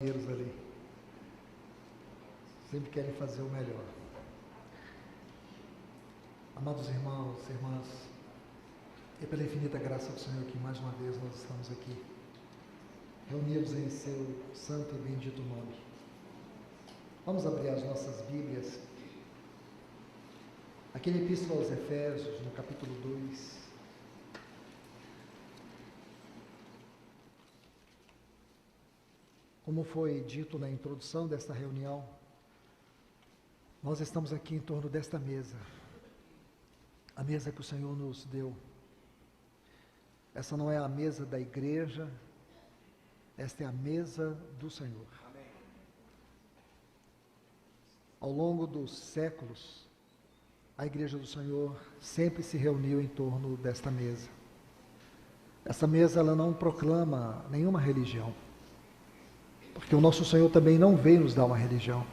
Ali sempre querem fazer o melhor. Amados irmãos e irmãs, é pela infinita graça do Senhor que mais uma vez nós estamos aqui, reunidos em seu santo e bendito nome. Vamos abrir as nossas Bíblias, aqui na Epístola aos Efésios, no capítulo 2. Como foi dito na introdução desta reunião, nós estamos aqui em torno desta mesa, a mesa que o Senhor nos deu. Essa não é a mesa da igreja, esta é a mesa do Senhor. Amém. Ao longo dos séculos, a igreja do Senhor sempre se reuniu em torno desta mesa. Essa mesa, ela não proclama nenhuma religião, porque o nosso Senhor também não veio nos dar uma religião.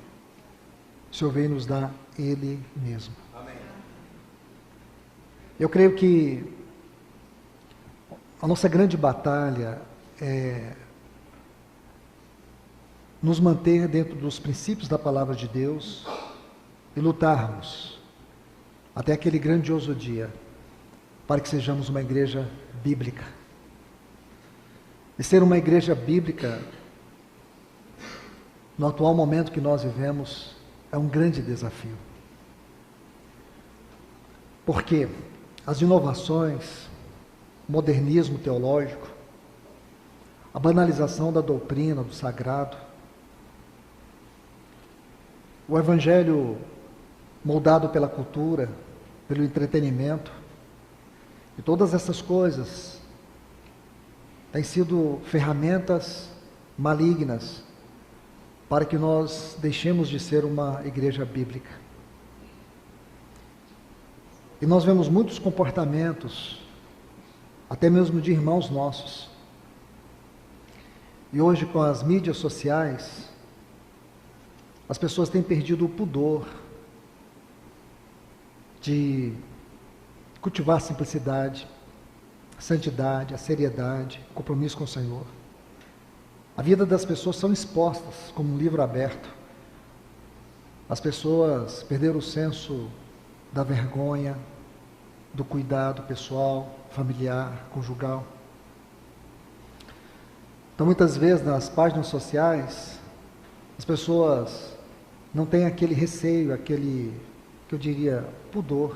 O Senhor veio nos dar Ele mesmo. Amém. Eu creio que a nossa grande batalha é nos manter dentro dos princípios da palavra de Deus e lutarmos até aquele grandioso dia para que sejamos uma igreja bíblica. E ser uma igreja bíblica no atual momento que nós vivemos, é um grande desafio. Porque as inovações, o modernismo teológico, a banalização da doutrina, do sagrado, o evangelho moldado pela cultura, pelo entretenimento, e todas essas coisas têm sido ferramentas malignas para que nós deixemos de ser uma igreja bíblica. E nós vemos muitos comportamentos, até mesmo de irmãos nossos. E hoje, com as mídias sociais, as pessoas têm perdido o pudor de cultivar a simplicidade, a santidade, a seriedade, o compromisso com o Senhor. A vida das pessoas são expostas como um livro aberto. As pessoas perderam o senso da vergonha, do cuidado pessoal, familiar, conjugal. Então, muitas vezes, nas páginas sociais, as pessoas não têm aquele receio, aquele, que eu diria, pudor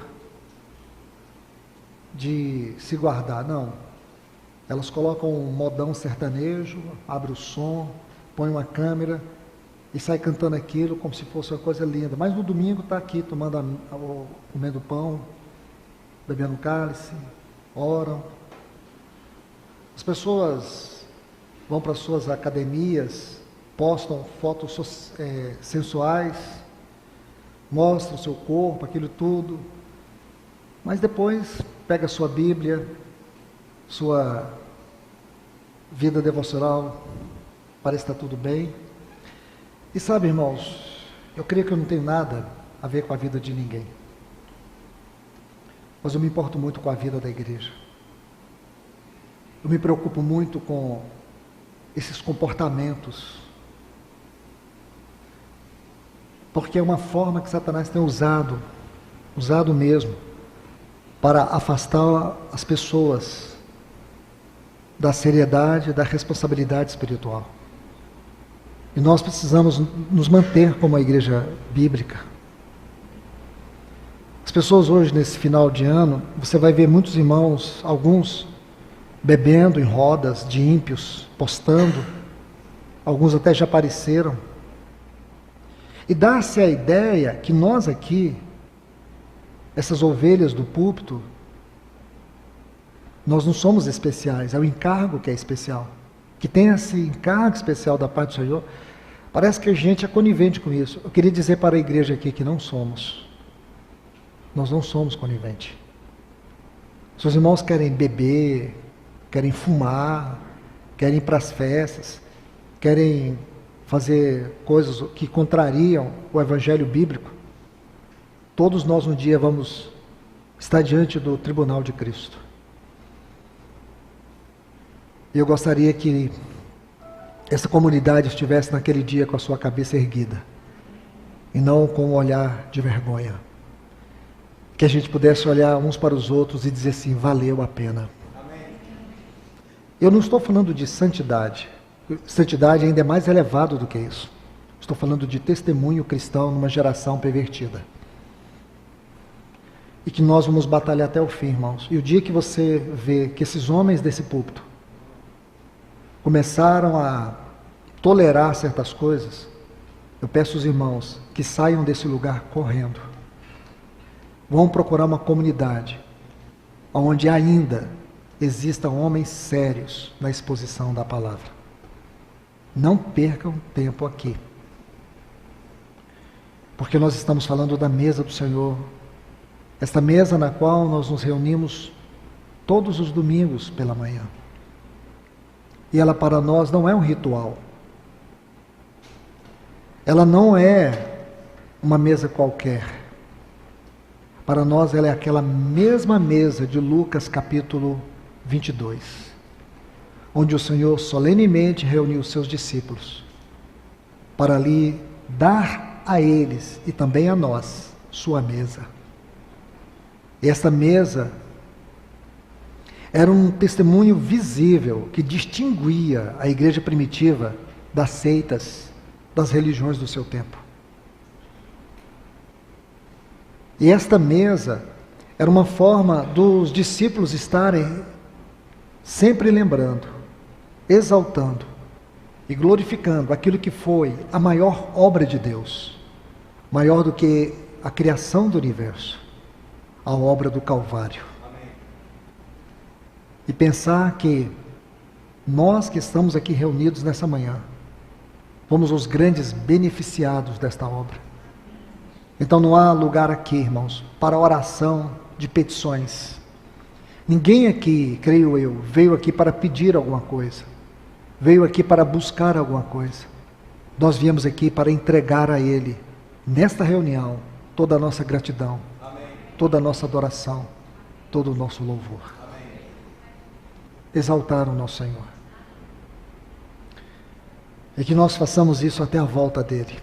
de se guardar, não. Elas colocam um modão sertanejo, abre o som, põe uma câmera e sai cantando aquilo como se fosse uma coisa linda. Mas no domingo está aqui comendo pão, bebendo cálice, oram. As pessoas vão para suas academias, postam fotos sensuais, mostram o seu corpo, aquilo tudo. Mas depois pega a sua Bíblia, sua vida devocional, parece que está tudo bem. E sabe, irmãos, eu creio que eu não tenho nada a ver com a vida de ninguém, mas eu me importo muito com a vida da igreja. Eu me preocupo muito com esses comportamentos, porque é uma forma que Satanás tem usado mesmo, para afastar as pessoas da seriedade, da responsabilidade espiritual. E nós precisamos nos manter como uma igreja bíblica. As pessoas hoje, nesse final de ano, você vai ver muitos irmãos, alguns bebendo em rodas de ímpios, postando, alguns até já apareceram. E dá-se a ideia que nós aqui, essas ovelhas do púlpito, nós não somos especiais, é o encargo que é especial. Que tem esse encargo especial da parte do Senhor, parece que a gente é conivente com isso. Eu queria dizer para a igreja aqui que não somos. Nós não somos coniventes. Se os irmãos querem beber, querem fumar, querem ir para as festas, querem fazer coisas que contrariam o evangelho bíblico, todos nós um dia vamos estar diante do tribunal de Cristo. Eu gostaria que essa comunidade estivesse naquele dia com a sua cabeça erguida e não com um olhar de vergonha. Que a gente pudesse olhar uns para os outros e dizer assim, valeu a pena. Eu não estou falando de santidade. Santidade ainda é mais elevado do que isso. Estou falando de testemunho cristão numa geração pervertida. E que nós vamos batalhar até o fim, irmãos. E o dia que você vê que esses homens desse púlpito começaram a tolerar certas coisas, eu peço aos irmãos que saiam desse lugar correndo. Vão procurar uma comunidade onde ainda existam homens sérios na exposição da palavra. Não percam tempo aqui. Porque nós estamos falando da mesa do Senhor. Esta mesa na qual nós nos reunimos todos os domingos pela manhã. E ela para nós não é um ritual. Ela não é uma mesa qualquer. Para nós ela é aquela mesma mesa de Lucas capítulo 22, onde o Senhor solenemente reuniu os seus discípulos para ali dar a eles e também a nós sua mesa. E essa mesa era um testemunho visível que distinguia a igreja primitiva das seitas, das religiões do seu tempo. E esta mesa era uma forma dos discípulos estarem sempre lembrando, exaltando e glorificando aquilo que foi a maior obra de Deus, maior do que a criação do universo, a obra do Calvário. Amém. E pensar que nós que estamos aqui reunidos nessa manhã, fomos os grandes beneficiados desta obra. Então não há lugar aqui, irmãos, para oração de petições. Ninguém aqui, creio eu, veio aqui para pedir alguma coisa. Veio aqui para buscar alguma coisa. Nós viemos aqui para entregar a Ele, nesta reunião, toda a nossa gratidão, amém, toda a nossa adoração, todo o nosso louvor. Amém. Exaltar o nosso Senhor. E que nós façamos isso até a volta dEle.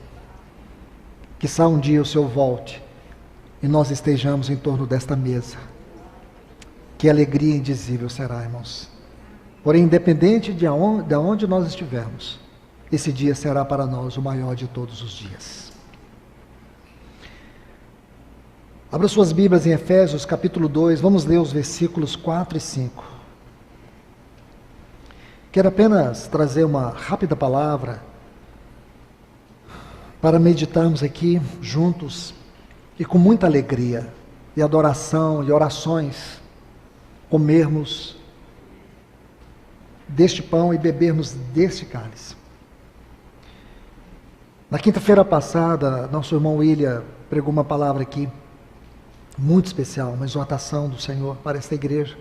Quizá um dia o Senhor volte e nós estejamos em torno desta mesa. Que alegria indizível será, irmãos. Porém, independente de onde nós estivermos, esse dia será para nós o maior de todos os dias. Abra suas Bíblias em Efésios capítulo 2, vamos ler os versículos 4 e 5. Quero apenas trazer uma rápida palavra para meditarmos aqui juntos e com muita alegria e adoração e orações, comermos deste pão e bebermos deste cálice. Na quinta-feira passada, nosso irmão William pregou uma palavra aqui muito especial, uma exortação do Senhor para esta igreja.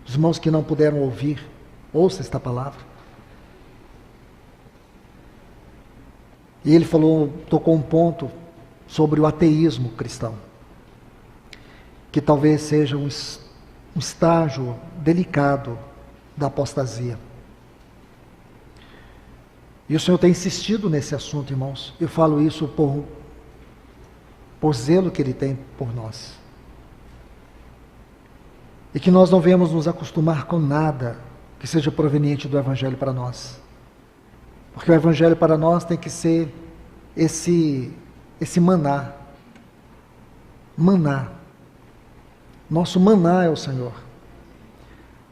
Os irmãos que não puderam ouvir, ouça esta palavra. E ele tocou um ponto sobre o ateísmo cristão, que talvez seja um estágio delicado da apostasia. E o Senhor tem insistido nesse assunto, irmãos. Eu falo isso por zelo que Ele tem por nós. E que nós não venhamos nos acostumar com nada que seja proveniente do Evangelho para nós. Porque o Evangelho para nós tem que ser esse maná. Maná. Nosso maná é o Senhor.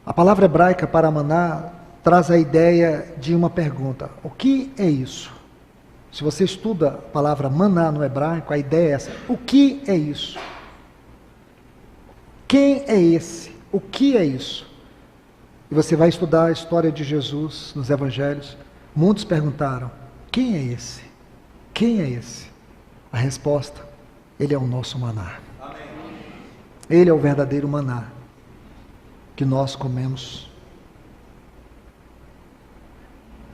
A palavra hebraica para maná traz a ideia de uma pergunta. O que é isso? Se você estuda a palavra maná no hebraico, a ideia é essa. O que é isso? Quem é esse? O que é isso? E você vai estudar a história de Jesus nos evangelhos. Muitos perguntaram, quem é esse? Quem é esse? A resposta, Ele é o nosso maná. Amém. Ele é o verdadeiro maná que nós comemos.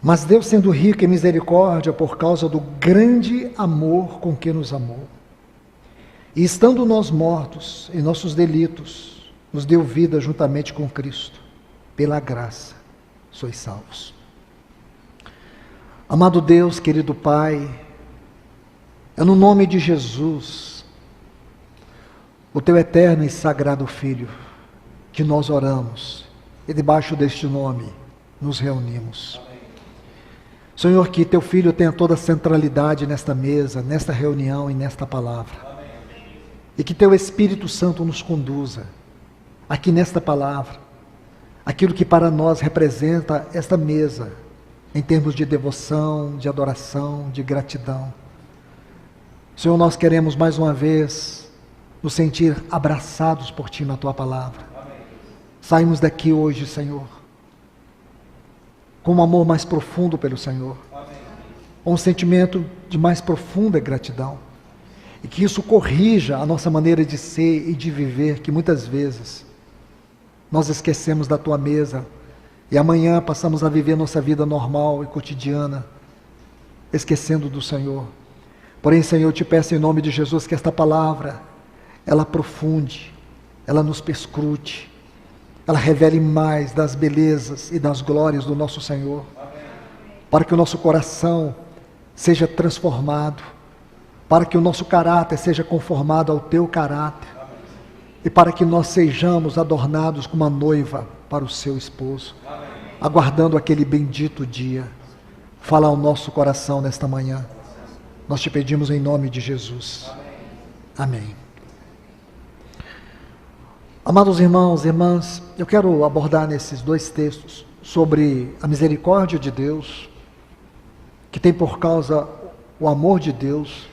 Mas Deus, sendo rico em misericórdia por causa do grande amor com que nos amou, e estando nós mortos em nossos delitos, nos deu vida juntamente com Cristo. Pela graça sois salvos. Amado Deus, querido Pai, é no nome de Jesus, o Teu eterno e sagrado Filho, que nós oramos e debaixo deste nome nos reunimos. Amém. Senhor, que Teu Filho tenha toda a centralidade nesta mesa, nesta reunião e nesta palavra. Amém. E que Teu Espírito Santo nos conduza aqui nesta palavra, aquilo que para nós representa esta mesa, em termos de devoção, de adoração, de gratidão. Senhor, nós queremos mais uma vez nos sentir abraçados por Ti na Tua palavra. Amém. Saímos daqui hoje, Senhor, com um amor mais profundo pelo Senhor. Amém. Um sentimento de mais profunda gratidão. E que isso corrija a nossa maneira de ser e de viver, que muitas vezes nós esquecemos da Tua mesa e amanhã passamos a viver nossa vida normal e cotidiana, esquecendo do Senhor. Porém, Senhor, eu te peço em nome de Jesus que esta palavra, ela aprofunde, ela nos perscrute, ela revele mais das belezas e das glórias do nosso Senhor. Amém. Para que o nosso coração seja transformado, para que o nosso caráter seja conformado ao Teu caráter. Amém. E para que nós sejamos adornados como uma noiva para o seu esposo. Amém. Aguardando aquele bendito dia. Fala ao nosso coração nesta manhã. Nós te pedimos em nome de Jesus. Amém. Amém. Amados irmãos e irmãs, eu quero abordar nesses dois textos sobre a misericórdia de Deus, que tem por causa o amor de Deus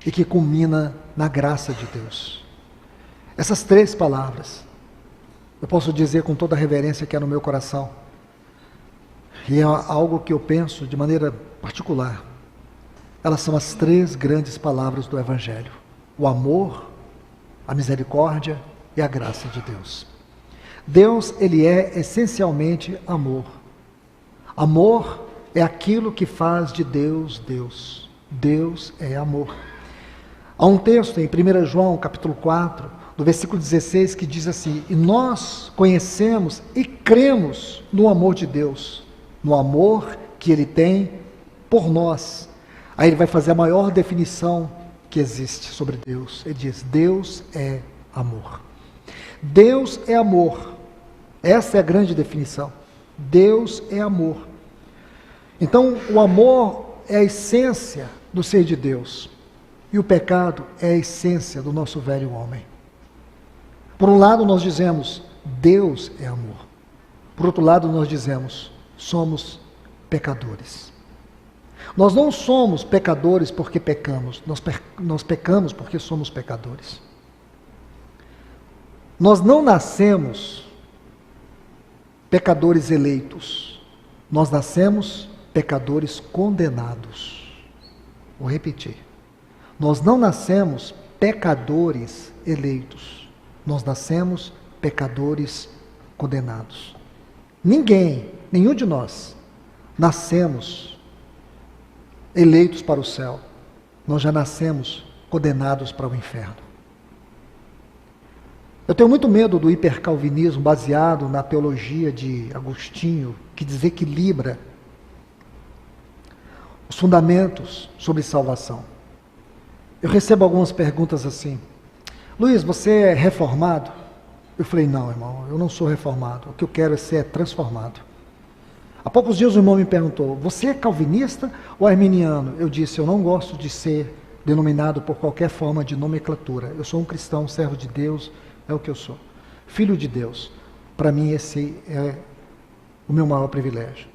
e que culmina na graça de Deus. Essas três palavras, eu posso dizer com toda a reverência que é no meu coração, e é algo que eu penso de maneira particular. Elas são as três grandes palavras do Evangelho: o amor, a misericórdia e a graça de Deus. Deus, Ele é essencialmente amor. Amor é aquilo que faz de Deus, Deus. Deus é amor. Há um texto em 1 João, capítulo 4, do versículo 16, que diz assim: e nós conhecemos e cremos no amor de Deus, no amor que Ele tem por nós. Aí ele vai fazer a maior definição que existe sobre Deus. Ele diz: Deus é amor. Deus é amor. Essa é a grande definição. Deus é amor. Então, o amor é a essência do ser de Deus. E o pecado é a essência do nosso velho homem. Por um lado, nós dizemos: Deus é amor. Por outro lado, nós dizemos: somos pecadores. Nós não somos pecadores porque pecamos, nós pecamos porque somos pecadores. Nós não nascemos pecadores eleitos, nós nascemos pecadores condenados. Vou repetir. Nós não nascemos pecadores eleitos, nós nascemos pecadores condenados. Ninguém, nenhum de nós, nascemos eleitos para o céu. Nós já nascemos condenados para o inferno. Eu tenho muito medo do hipercalvinismo baseado na teologia de Agostinho, que desequilibra os fundamentos sobre salvação. Eu recebo algumas perguntas assim: Luiz, você é reformado? Eu falei: não, irmão, eu não sou reformado. O que eu quero é ser transformado. Há poucos dias o irmão me perguntou: você é calvinista ou arminiano? Eu disse: eu não gosto de ser denominado por qualquer forma de nomenclatura. Eu sou um cristão, servo de Deus, é o que eu sou. Filho de Deus. Para mim esse é o meu maior privilégio.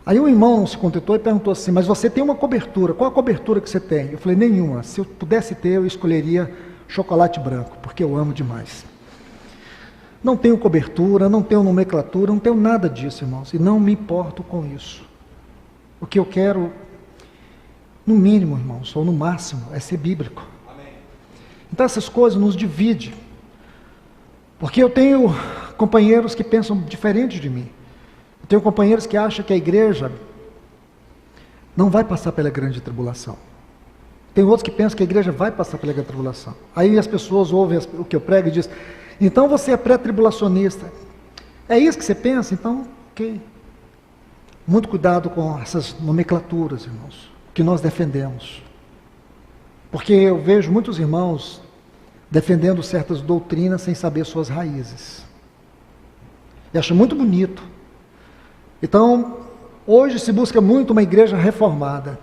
Aí o irmão não se contentou e perguntou assim: mas você tem uma cobertura, qual a cobertura que você tem? Eu falei: nenhuma. Se eu pudesse ter, eu escolheria chocolate branco, porque eu amo demais. Não tenho cobertura, não tenho nomenclatura, não tenho nada disso, irmãos, e não me importo com isso. O que eu quero, no mínimo, irmãos, ou no máximo, é ser bíblico. Amém. Então essas coisas nos dividem, porque eu tenho companheiros que pensam diferente de mim. Eu tenho companheiros que acham que a igreja não vai passar pela grande tribulação. Tem outros que pensam que a igreja vai passar pela grande tribulação. Aí as pessoas ouvem o que eu prego e dizem: então você é pré-tribulacionista. É isso que você pensa? Então, ok. Muito cuidado com essas nomenclaturas, irmãos, que nós defendemos. Porque eu vejo muitos irmãos defendendo certas doutrinas sem saber suas raízes. E acho muito bonito. Então, hoje se busca muito uma igreja reformada.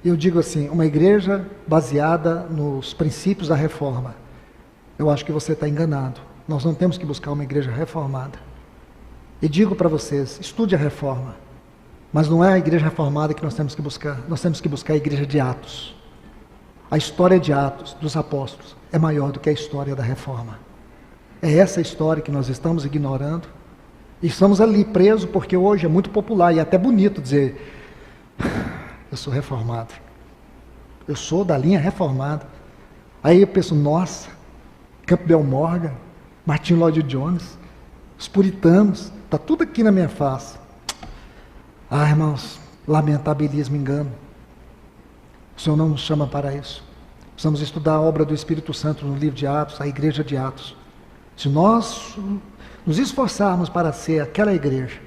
Eu digo assim, uma igreja baseada nos princípios da reforma. Eu acho que você está enganado. Nós não temos que buscar uma igreja reformada. E digo para vocês, estude a reforma. Mas não é a igreja reformada que nós temos que buscar. Nós temos que buscar a igreja de Atos. A história de Atos, dos apóstolos, é maior do que a história da reforma. É essa história que nós estamos ignorando. E estamos ali presos porque hoje é muito popular e é até bonito dizer: eu sou reformado. Eu sou da linha reformada. Aí eu penso, nossa, Campbell Morgan, Martin Lloyd Jones, os puritanos, está tudo aqui na minha face. Ah, irmãos, lamentabilismo, engano. O Senhor não nos chama para isso. Precisamos estudar a obra do Espírito Santo no livro de Atos, a igreja de Atos. Se nós nos esforçarmos para ser aquela igreja,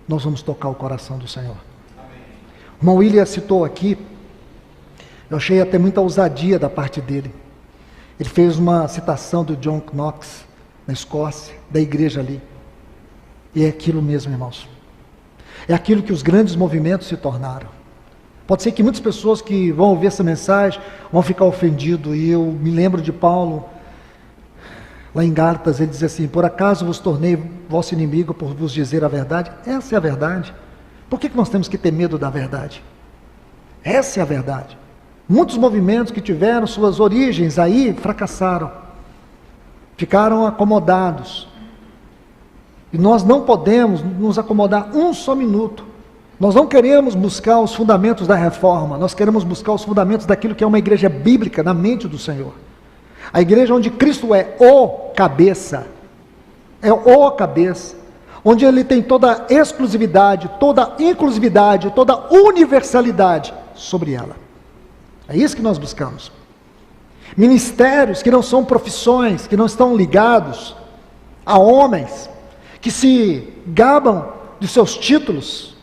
nós vamos tocar o coração do Senhor. O irmão William citou aqui, eu achei até muita ousadia da parte dele. Ele fez uma citação do John Knox, na Escócia, da igreja ali. E é aquilo mesmo, irmãos. É aquilo que os grandes movimentos se tornaram. Pode ser que muitas pessoas que vão ouvir essa mensagem vão ficar ofendidas. E eu me lembro de Paulo, lá em Gálatas, ele diz assim: por acaso vos tornei vosso inimigo por vos dizer a verdade? Essa é a verdade. Por que nós temos que ter medo da verdade? Essa é a verdade. Muitos movimentos que tiveram suas origens aí fracassaram. Ficaram acomodados. E nós não podemos nos acomodar um só minuto. Nós não queremos buscar os fundamentos da reforma. Nós queremos buscar os fundamentos daquilo que é uma igreja bíblica na mente do Senhor. A igreja onde Cristo é o cabeça. É o cabeça. Onde Ele tem toda a exclusividade, toda a inclusividade, toda a universalidade sobre ela. É isso que nós buscamos. Ministérios que não são profissões, que não estão ligados a homens, que se gabam de seus títulos,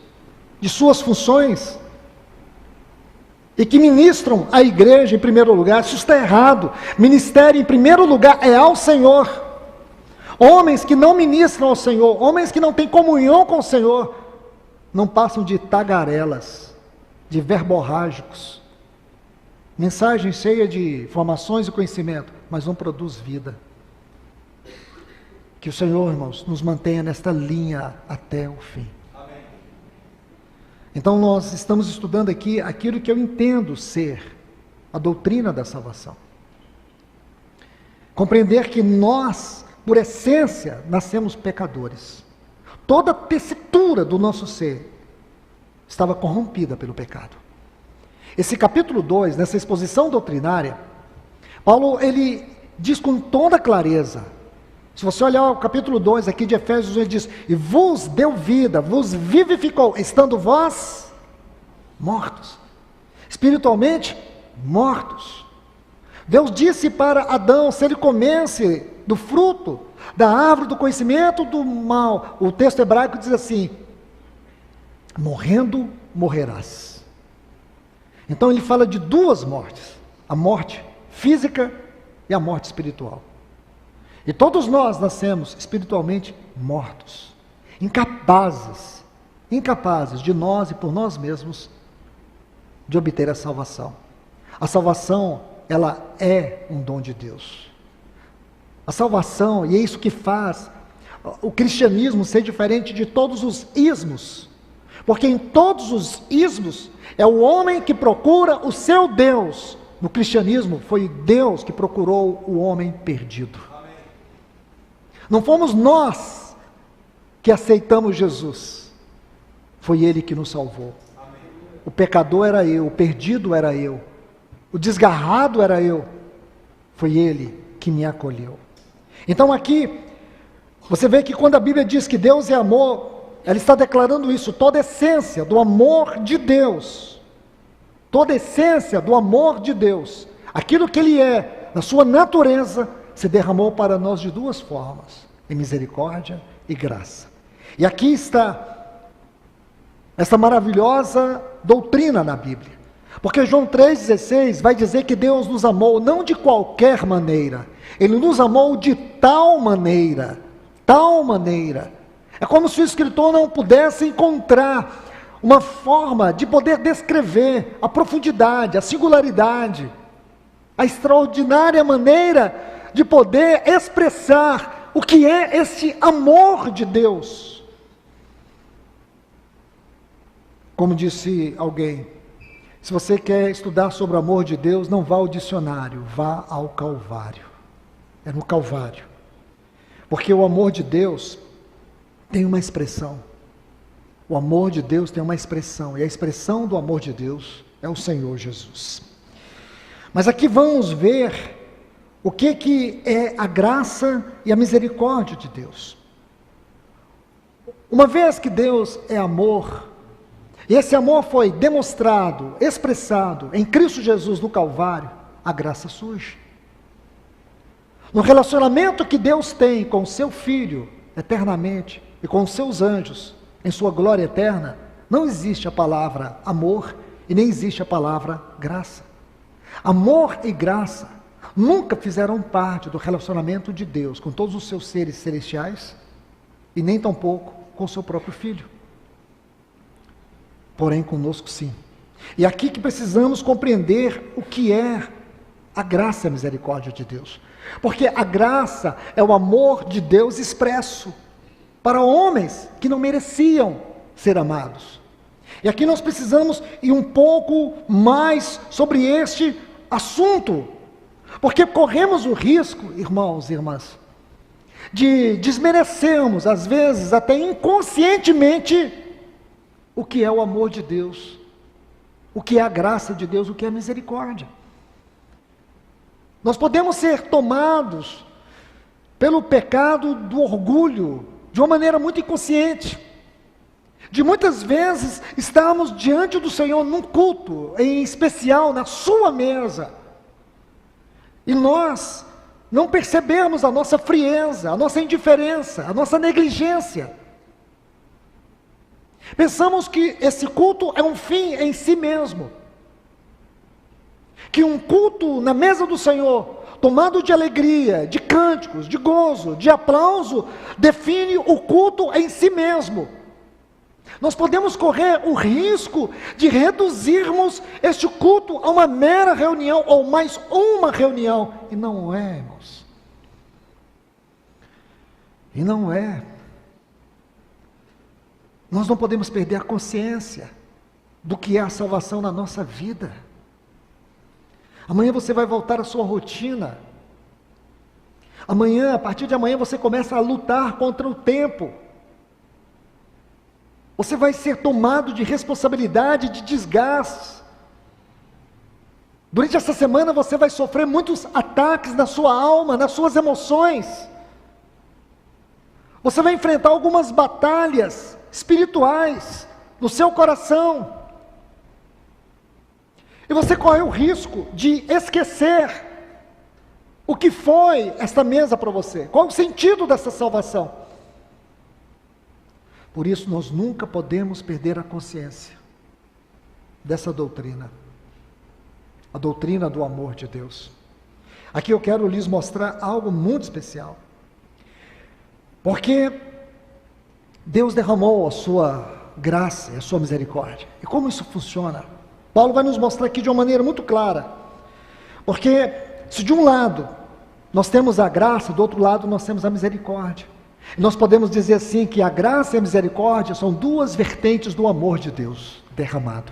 de suas funções, e que ministram a igreja em primeiro lugar. Isso está errado. Ministério em primeiro lugar é ao Senhor. Homens que não ministram ao Senhor, homens que não têm comunhão com o Senhor, não passam de tagarelas, de verborrágicos, mensagem cheia de informações e conhecimento, mas não produz vida. Que o Senhor, irmãos, nos mantenha nesta linha até o fim. Amém. Então nós estamos estudando aqui aquilo que eu entendo ser a doutrina da salvação. Compreender que nós, por essência, nascemos pecadores. Toda a tessitura do nosso ser estava corrompida pelo pecado. Esse capítulo 2, nessa exposição doutrinária, Paulo, ele diz com toda clareza. Se você olhar o capítulo 2 aqui de Efésios, ele diz: e vos deu vida, vos vivificou, estando vós mortos, espiritualmente mortos. Deus disse para Adão, se ele comesse do fruto da árvore do conhecimento do mal, o texto hebraico diz assim: morrendo morrerás. Então ele fala de duas mortes, a morte física e a morte espiritual. E todos nós nascemos espiritualmente mortos, incapazes de nós e por nós mesmos de obter a salvação. A salvação, ela é um dom de Deus. A salvação, e é isso que faz o cristianismo ser diferente de todos os ismos, porque em todos os ismos é o homem que procura o seu Deus. No cristianismo foi Deus que procurou o homem perdido. Não fomos nós que aceitamos Jesus, foi Ele que nos salvou. O pecador era eu, o perdido era eu, o desgarrado era eu, foi Ele que me acolheu. Então aqui, você vê que quando a Bíblia diz que Deus é amor, ela está declarando isso, toda a essência do amor de Deus, toda a essência do amor de Deus, aquilo que Ele é, na sua natureza, se derramou para nós de duas formas, em misericórdia e graça. E aqui está essa maravilhosa doutrina na Bíblia. Porque João 3,16 vai dizer que Deus nos amou não de qualquer maneira, Ele nos amou de tal maneira, tal maneira. É como se o escritor não pudesse encontrar uma forma de poder descrever a profundidade, a singularidade, a extraordinária maneira de poder expressar o que é esse amor de Deus. Como disse alguém, se você quer estudar sobre o amor de Deus, não vá ao dicionário, vá ao Calvário. É no Calvário. Porque o amor de Deus tem uma expressão. O amor de Deus tem uma expressão, e a expressão do amor de Deus é o Senhor Jesus. Mas aqui vamos ver o que é a graça e a misericórdia de Deus. Uma vez que Deus é amor, e esse amor foi demonstrado, expressado em Cristo Jesus no Calvário, a graça surge. No relacionamento que Deus tem com o seu Filho, eternamente, e com os seus anjos, em sua glória eterna, não existe a palavra amor e nem existe a palavra graça. Amor e graça nunca fizeram parte do relacionamento de Deus com todos os seus seres celestiais e nem tampouco com o seu próprio Filho. Porém, conosco sim. E aqui que precisamos compreender o que é a graça e a misericórdia de Deus. Porque a graça é o amor de Deus expresso para homens que não mereciam ser amados. E aqui nós precisamos ir um pouco mais sobre este assunto, porque corremos o risco, irmãos e irmãs, de desmerecermos, às vezes até inconscientemente, o que é o amor de Deus, o que é a graça de Deus, o que é a misericórdia. Nós podemos ser tomados pelo pecado do orgulho, de uma maneira muito inconsciente, de muitas vezes estarmos diante do Senhor num culto, em especial na sua mesa, e nós não percebemos a nossa frieza, a nossa indiferença, a nossa negligência. Pensamos que esse culto é um fim em si mesmo, que um culto na mesa do Senhor, tomado de alegria, de cânticos, de gozo, de aplauso, define o culto em si mesmo. Nós podemos correr o risco de reduzirmos este culto a uma mera reunião, ou mais uma reunião, e não é, irmãos. E não é. Nós não podemos perder a consciência do que é a salvação na nossa vida. Amanhã você vai voltar à sua rotina. Amanhã, a partir de amanhã, você começa a lutar contra o tempo. Você vai ser tomado de responsabilidade, de desgaste. Durante essa semana você vai sofrer muitos ataques na sua alma, nas suas emoções. Você vai enfrentar algumas batalhas espirituais no seu coração. E você corre o risco de esquecer o que foi esta mesa para você. Qual o sentido dessa salvação? Por isso nós nunca podemos perder a consciência dessa doutrina. A doutrina do amor de Deus. Aqui eu quero lhes mostrar algo muito especial. Porque Deus derramou a sua graça e a sua misericórdia. E como isso funciona? Paulo vai nos mostrar aqui de uma maneira muito clara. Porque se de um lado nós temos a graça, do outro lado nós temos a misericórdia. E nós podemos dizer assim que a graça e a misericórdia são duas vertentes do amor de Deus derramado.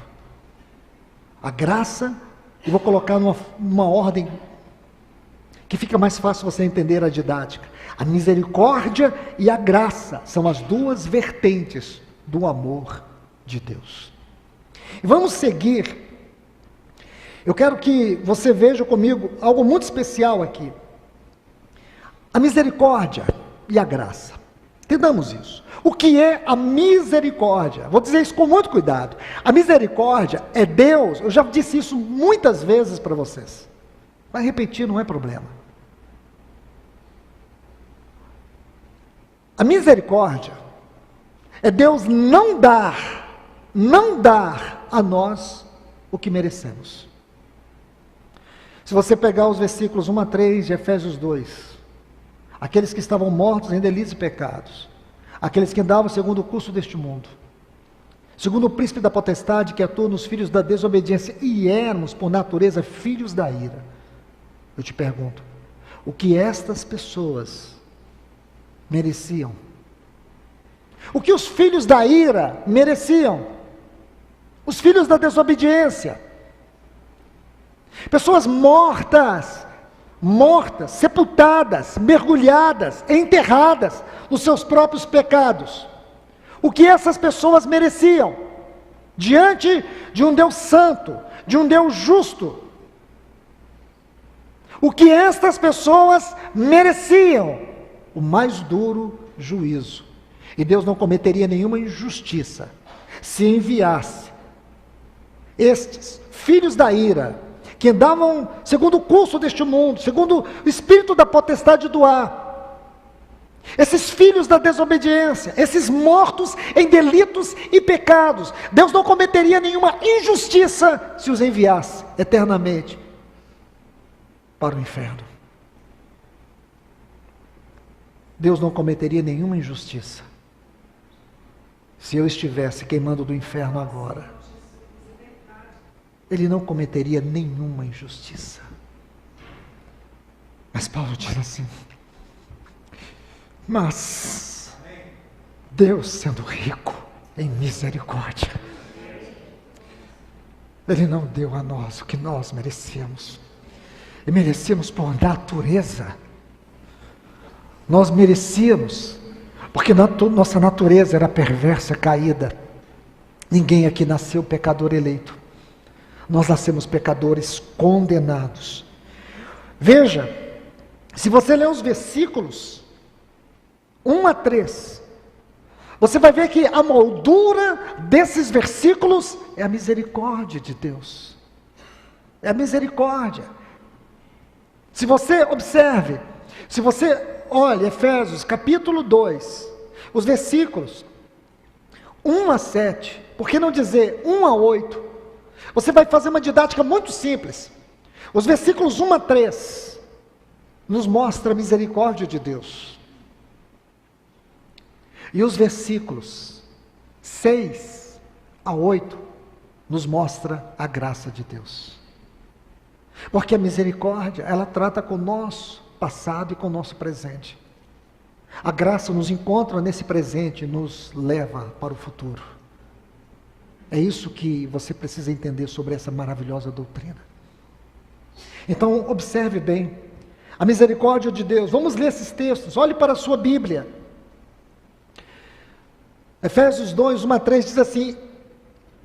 A graça, eu vou colocar numa ordem que fica mais fácil você entender a didática. A misericórdia e a graça são as duas vertentes do amor de Deus. E vamos seguir. Eu quero que você veja comigo algo muito especial aqui. A misericórdia e a graça. Entendamos isso. O que é a misericórdia? Vou dizer isso com muito cuidado. A misericórdia é Deus, eu já disse isso muitas vezes para vocês. Vai repetir, não é problema. A misericórdia é Deus não dar não dar a nós o que merecemos. Se você pegar os versículos 1 a 3 de Efésios 2, aqueles que estavam mortos em delitos e pecados, aqueles que andavam segundo o curso deste mundo, segundo o príncipe da potestade que atua nos filhos da desobediência, e éramos por natureza filhos da ira. Eu te pergunto, o que estas pessoas mereciam? O que os filhos da ira mereciam? Os filhos da desobediência. Pessoas mortas, sepultadas, mergulhadas, enterradas nos seus próprios pecados. O que essas pessoas mereciam? Diante de um Deus santo, de um Deus justo. O que estas pessoas mereciam? O mais duro juízo. E Deus não cometeria nenhuma injustiça se enviasse estes filhos da ira, que andavam segundo o curso deste mundo, segundo o espírito da potestade do ar, esses filhos da desobediência, esses mortos em delitos e pecados. Deus não cometeria nenhuma injustiça se os enviasse eternamente para o inferno. Deus não cometeria nenhuma injustiça se eu estivesse queimando do inferno agora. Ele não cometeria nenhuma injustiça. Mas Paulo diz assim: mas Deus, sendo rico em misericórdia, Ele não deu a nós o que nós merecíamos. E merecíamos por natureza. Nós merecíamos, porque nossa natureza era perversa, caída. Ninguém aqui nasceu pecador eleito. Nós nascemos pecadores condenados. Veja, se você ler os versículos 1 a 3, você vai ver que a moldura desses versículos é a misericórdia de Deus. É a misericórdia. Se você observe, se você olha Efésios capítulo 2, os versículos 1 a 7, por que não dizer 1 a 8, você vai fazer uma didática muito simples. Os versículos 1 a 3 nos mostra a misericórdia de Deus. E os versículos 6 a 8 nos mostra a graça de Deus. Porque a misericórdia, ela trata com o nosso passado e com o nosso presente. A graça nos encontra nesse presente e nos leva para o futuro. É isso que você precisa entender sobre essa maravilhosa doutrina. Então, observe bem, a misericórdia de Deus. Vamos ler esses textos, olhe para a sua Bíblia. Efésios 2, 1 a 3 diz assim: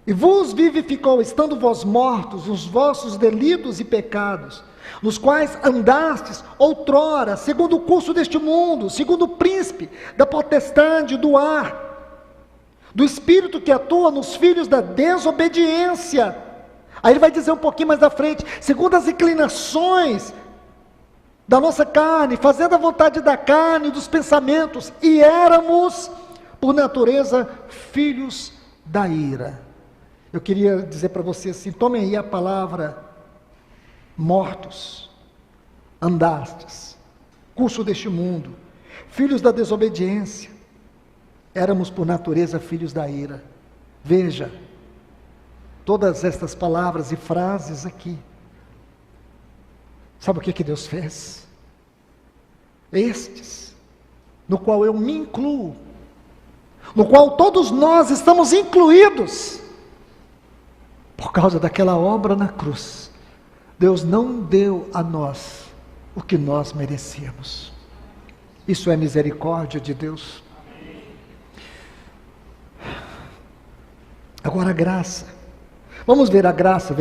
e vos vivificou, estando vós mortos, nos vossos delitos e pecados, nos quais andastes outrora, segundo o curso deste mundo, segundo o príncipe da potestade do ar, do espírito que atua nos filhos da desobediência. Aí ele vai dizer um pouquinho mais à frente: segundo as inclinações da nossa carne, fazendo a vontade da carne e dos pensamentos, e éramos, por natureza, filhos da ira. Eu queria dizer para você assim, tomem aí a palavra mortos, andastes, curso deste mundo, filhos da desobediência. Éramos por natureza filhos da ira. Veja, todas estas palavras e frases aqui. Sabe o que Deus fez? Estes, no qual eu me incluo, no qual todos nós estamos incluídos, por causa daquela obra na cruz, Deus não deu a nós o que nós merecíamos. Isso é misericórdia de Deus. Agora a graça. Vamos ver a graça,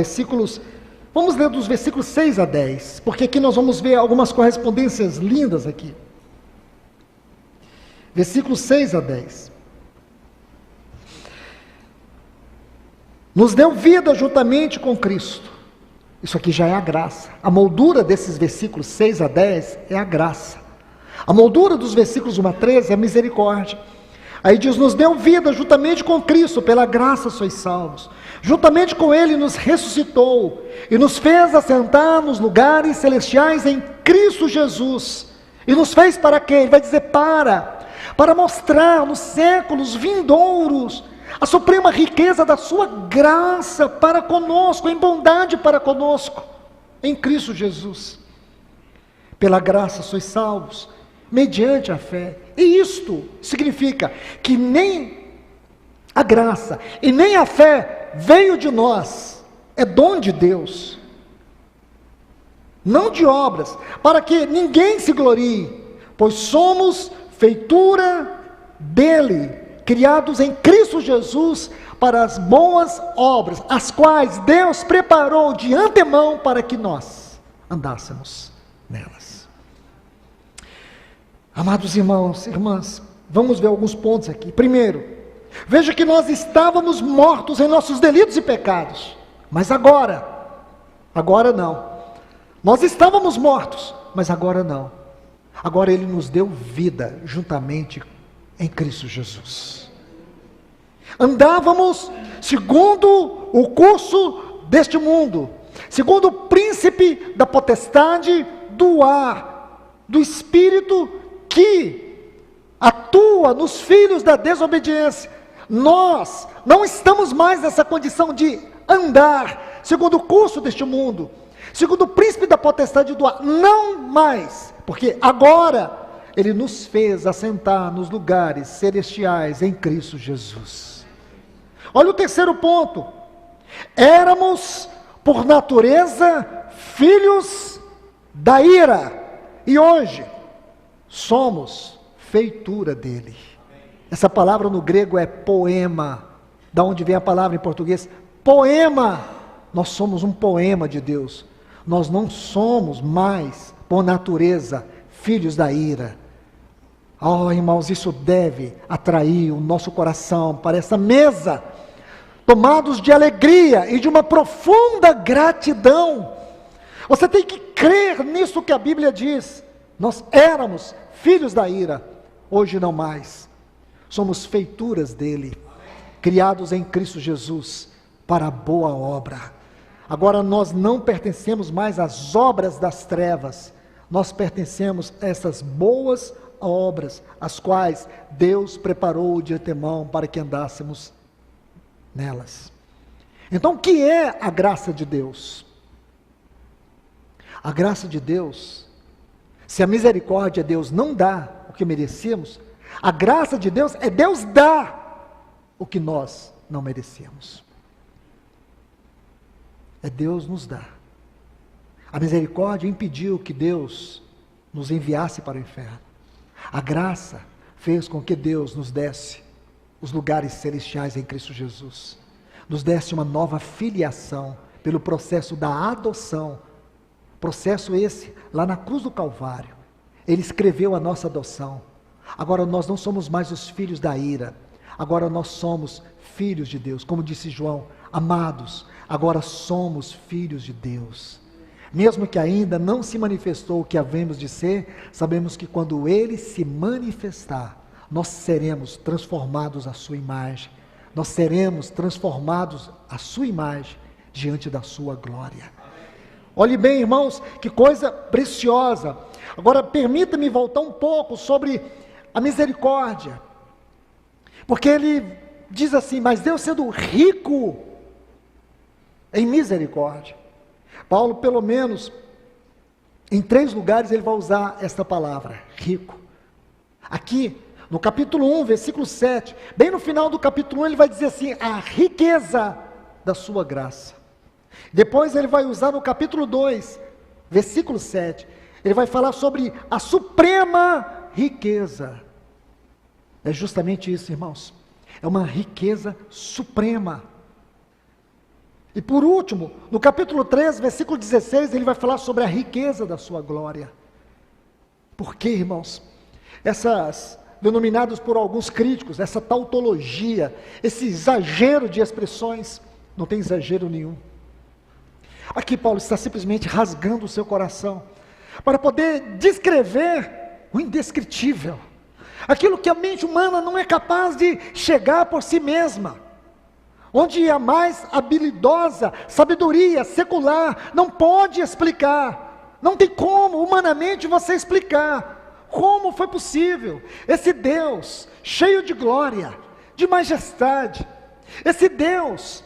vamos ler dos versículos 6 a 10, porque aqui nós vamos ver algumas correspondências lindas aqui. Versículos 6 a 10. Nos deu vida juntamente com Cristo. Isso aqui já é a graça. A moldura desses versículos 6 a 10 é a graça. A moldura dos versículos 1 a 13 é a misericórdia. Aí diz, nos deu vida juntamente com Cristo, pela graça sois salvos. Juntamente com Ele nos ressuscitou e nos fez assentar nos lugares celestiais em Cristo Jesus. E nos fez para quê? Ele vai dizer para mostrar nos séculos vindouros a suprema riqueza da sua graça para conosco, em bondade para conosco, em Cristo Jesus. Pela graça sois salvos, mediante a fé. E isto significa que nem a graça e nem a fé veio de nós, é dom de Deus, não de obras, para que ninguém se glorie, pois somos feitura dele, criados em Cristo Jesus para as boas obras, as quais Deus preparou de antemão para que nós andássemos nelas. Amados irmãos, irmãs, vamos ver alguns pontos aqui. Primeiro, veja que nós estávamos mortos em nossos delitos e pecados, mas agora não. Nós estávamos mortos, mas agora não. Agora Ele nos deu vida juntamente em Cristo Jesus. Andávamos segundo o curso deste mundo, segundo o príncipe da potestade do ar, do espírito que atua nos filhos da desobediência. Nós não estamos mais nessa condição de andar segundo o curso deste mundo, segundo o príncipe da potestade do ar, não mais, porque agora Ele nos fez assentar nos lugares celestiais em Cristo Jesus. Olha o terceiro ponto, éramos por natureza filhos da ira, e hoje somos feitura dele. Essa palavra no grego é poema, da onde vem a palavra em português, poema. Nós somos um poema de Deus. Nós não somos mais, por natureza, filhos da ira. Oh, irmãos, isso deve atrair o nosso coração para essa mesa, tomados de alegria e de uma profunda gratidão. Você tem que crer nisso que a Bíblia diz. Nós éramos filhos da ira, hoje não mais. Somos feituras dele, criados em Cristo Jesus para a boa obra. Agora nós não pertencemos mais às obras das trevas, nós pertencemos a essas boas obras, as quais Deus preparou de antemão para que andássemos nelas. Então, o que é a graça de Deus? A graça de Deus, se a misericórdia de Deus não dá o que merecemos, a graça de Deus é Deus dar o que nós não merecemos. É Deus nos dar. A misericórdia impediu que Deus nos enviasse para o inferno. A graça fez com que Deus nos desse os lugares celestiais em Cristo Jesus. Nos desse uma nova filiação pelo processo da adoção. Processo esse lá na cruz do Calvário. Ele escreveu a nossa adoção. Agora nós não somos mais os filhos da ira. Agora nós somos filhos de Deus. Como disse João, amados, agora somos filhos de Deus. Mesmo que ainda não se manifestou o que havemos de ser, sabemos que quando Ele se manifestar, nós seremos transformados à sua imagem. Nós seremos transformados à sua imagem diante da sua glória. Olhe bem, irmãos, que coisa preciosa. Agora permita-me voltar um pouco sobre a misericórdia. Porque ele diz assim, mas Deus sendo rico em misericórdia. Paulo, pelo menos, em 3 lugares ele vai usar esta palavra, rico. Aqui, no capítulo 1, versículo 7, bem no final do capítulo 1, ele vai dizer assim, a riqueza da sua graça. Depois ele vai usar no capítulo 2, versículo 7, ele vai falar sobre a suprema riqueza. É justamente isso, irmãos. É uma riqueza suprema. E por último, no capítulo 3, versículo 16, ele vai falar sobre a riqueza da sua glória. Por quê, irmãos? Essas, denominados por alguns críticos, essa tautologia, esse exagero de expressões, não tem exagero nenhum. Aqui Paulo está simplesmente rasgando o seu coração, para poder descrever o indescritível, aquilo que a mente humana não é capaz de chegar por si mesma, onde a mais habilidosa sabedoria secular não pode explicar, não tem como humanamente você explicar, como foi possível, esse Deus cheio de glória, de majestade, esse Deus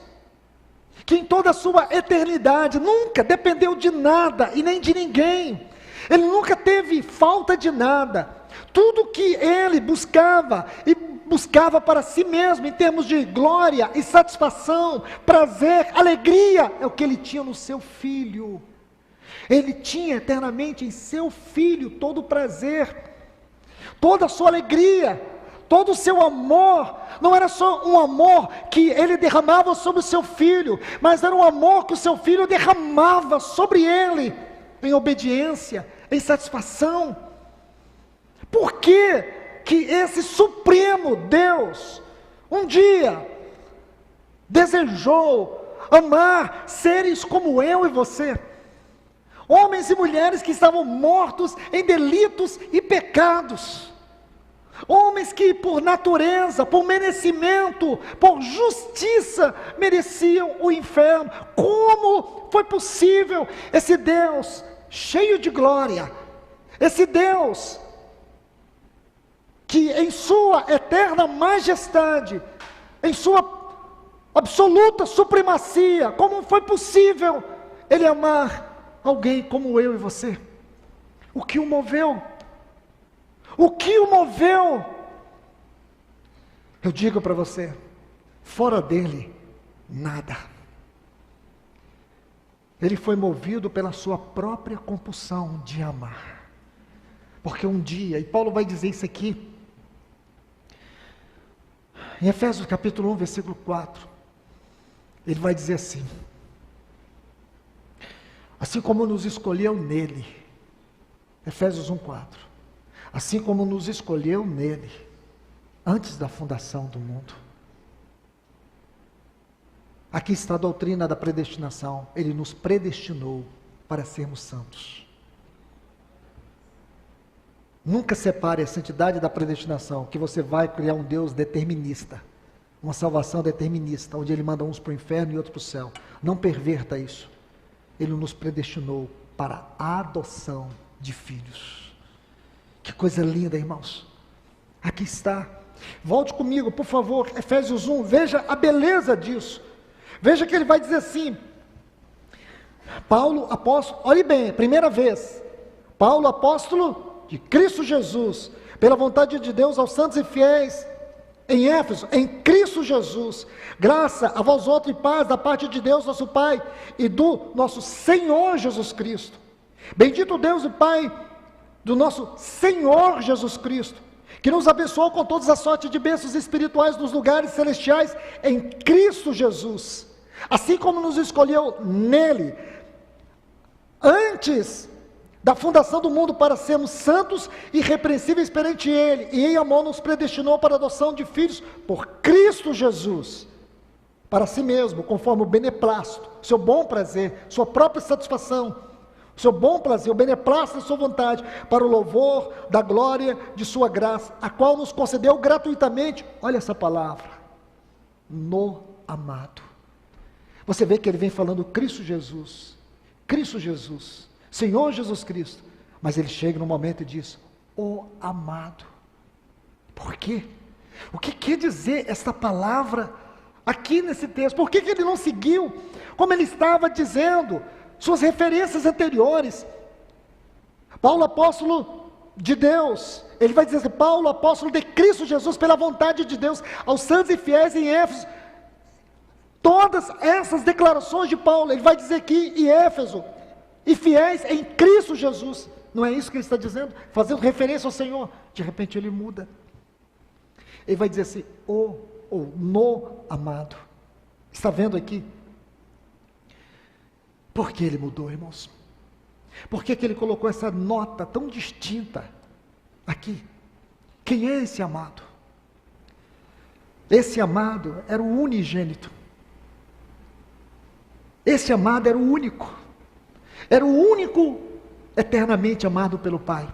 que em toda a sua eternidade nunca dependeu de nada e nem de ninguém, ele nunca teve falta de nada, tudo que ele buscava, e buscava para si mesmo, em termos de glória e satisfação, prazer, alegria, é o que ele tinha no seu Filho. Ele tinha eternamente em seu Filho todo o prazer, toda a sua alegria, todo o seu amor. Não era só um amor que ele derramava sobre o seu Filho, mas era um amor que o seu Filho derramava sobre ele, em obediência, em satisfação. Por que esse supremo Deus, um dia, desejou amar seres como eu e você, homens e mulheres que estavam mortos em delitos e pecados, homens que por natureza, por merecimento, por justiça, mereciam o inferno? Como foi possível esse Deus cheio de glória, esse Deus que em sua eterna majestade, em sua absoluta supremacia, como foi possível ele amar alguém como eu e você? O que o moveu? O que o moveu? Eu digo para você, fora dele, nada. Ele foi movido pela sua própria compulsão de amar. Porque um dia, e Paulo vai dizer isso aqui, em Efésios capítulo 1, versículo 4, ele vai dizer assim: assim como nos escolheu nele, Efésios 1, 4, assim como nos escolheu nele, antes da fundação do mundo. Aqui está a doutrina da predestinação, ele nos predestinou para sermos santos. Nunca separe a santidade da predestinação, que você vai criar um Deus determinista, uma salvação determinista, onde ele manda uns para o inferno e outros para o céu. Não perverta isso. Ele nos predestinou para a adoção de filhos. Que coisa linda, irmãos. Aqui está. Volte comigo, por favor, Efésios 1, veja a beleza disso. Veja que ele vai dizer assim, Paulo, apóstolo, olhe bem, primeira vez, Paulo, apóstolo de Cristo Jesus, pela vontade de Deus aos santos e fiéis em Éfeso, em Cristo Jesus, graça a vós outros e paz da parte de Deus nosso Pai e do nosso Senhor Jesus Cristo. Bendito Deus e Pai do nosso Senhor Jesus Cristo, que nos abençoou com todas as sortes de bênçãos espirituais nos lugares celestiais em Cristo Jesus, assim como nos escolheu nele, antes da fundação do mundo, para sermos santos e irrepreensíveis perante ele, e em amor nos predestinou para a adoção de filhos por Cristo Jesus, para si mesmo, conforme o beneplácito, seu bom prazer, sua própria satisfação, seu bom prazer, o beneplácito da sua vontade, para o louvor da glória de sua graça, a qual nos concedeu gratuitamente, olha essa palavra, no amado. Você vê que ele vem falando Cristo Jesus, Senhor Jesus Cristo, mas ele chega no momento e diz, o amado. Por quê? O que quer dizer esta palavra aqui nesse texto? Por que ele não seguiu, como ele estava dizendo, suas referências anteriores? Paulo, apóstolo de Deus, ele vai dizer assim, Paulo, apóstolo de Cristo Jesus, pela vontade de Deus, aos santos e fiéis em Éfeso. Todas essas declarações de Paulo, ele vai dizer aqui em Éfeso, e fiéis em Cristo Jesus, não é isso que ele está dizendo? Fazendo referência ao Senhor. De repente ele muda, ele vai dizer assim, ou no amado. Está vendo aqui? Por que ele mudou, irmãos? Por que ele colocou essa nota tão distinta aqui? Quem é esse amado? Esse amado era o unigênito. Esse amado era o único. Era o único eternamente amado pelo Pai.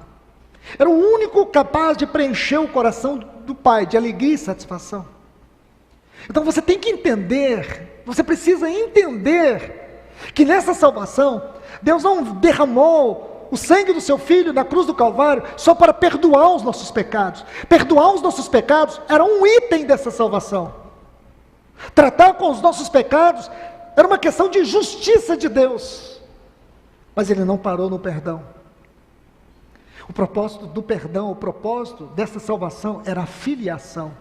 Era o único capaz de preencher o coração do Pai, de alegria e satisfação. Então você tem que entender, você precisa entender, que nessa salvação, Deus não derramou o sangue do seu Filho na cruz do Calvário só para perdoar os nossos pecados. Perdoar os nossos pecados era um item dessa salvação. Tratar com os nossos pecados era uma questão de justiça de Deus. Mas Ele não parou no perdão. O propósito do perdão, o propósito dessa salvação era a filiação.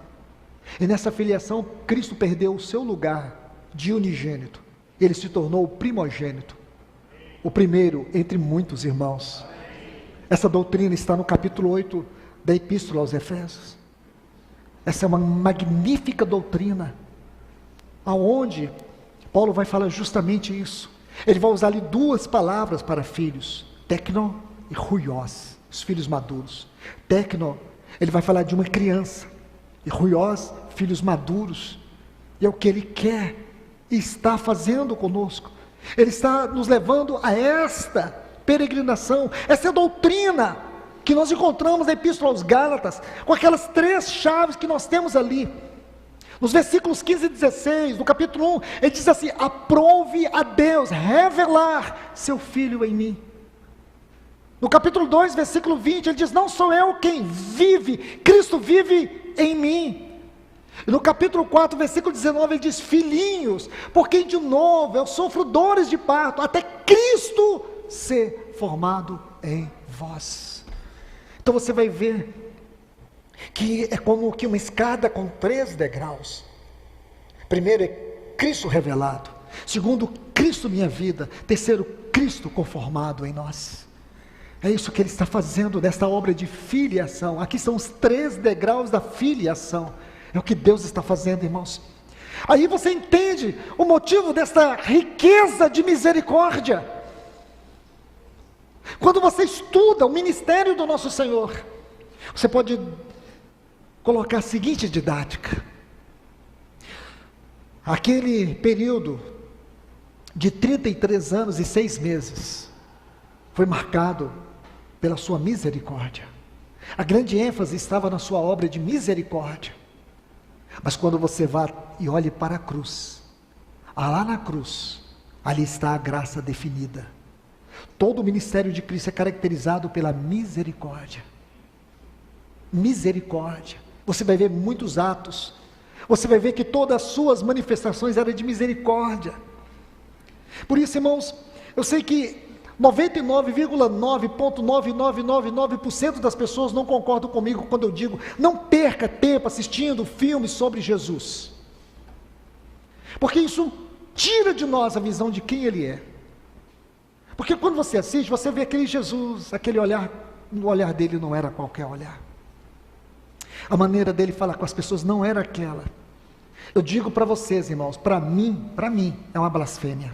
E nessa filiação, Cristo perdeu o seu lugar de unigênito. Ele se tornou o primogênito. O primeiro entre muitos irmãos. Essa doutrina está no capítulo 8 da Epístola aos Efésios. Essa é uma magnífica doutrina, aonde Paulo vai falar justamente isso. Ele vai usar ali duas palavras para filhos, tecno e ruios, os filhos maduros. Tecno, ele vai falar de uma criança, e ruios, filhos maduros. E é o que ele quer e está fazendo conosco. Ele está nos levando a esta peregrinação, essa doutrina que nós encontramos na Epístola aos Gálatas, com aquelas três chaves que nós temos ali. Nos versículos 15 e 16, no capítulo 1, ele diz assim: aprove a Deus revelar seu Filho em mim. No capítulo 2, versículo 20, ele diz: não sou eu quem vive, Cristo vive em mim. E no capítulo 4, versículo 19, ele diz: filhinhos, porque de novo eu sofro dores de parto, até Cristo ser formado em vós. Então você vai ver que é como que uma escada com 3 degraus. Primeiro é Cristo revelado. Segundo, Cristo minha vida. Terceiro, Cristo conformado em nós. É isso que ele está fazendo nesta obra de filiação. Aqui são os 3 degraus da filiação. É o que Deus está fazendo, irmãos. Aí você entende o motivo desta riqueza de misericórdia. Quando você estuda o ministério do nosso Senhor, você pode colocar a seguinte didática: aquele período de 33 anos e 6 meses foi marcado pela sua misericórdia. A grande ênfase estava na sua obra de misericórdia. Mas quando você vá e olhe para a cruz, lá na cruz, ali está a graça definida. Todo o ministério de Cristo é caracterizado pela misericórdia. Misericórdia. Você vai ver muitos atos. Você vai ver que todas as suas manifestações eram de misericórdia. Por isso, irmãos, eu sei que 99,99999% das pessoas não concordam comigo quando eu digo: não perca tempo assistindo filmes sobre Jesus. Porque isso tira de nós a visão de quem Ele é. Porque quando você assiste, você vê aquele Jesus, aquele olhar, o olhar dele não era qualquer olhar. A maneira dele falar com as pessoas não era aquela. Eu digo para vocês, irmãos, para mim, é uma blasfêmia.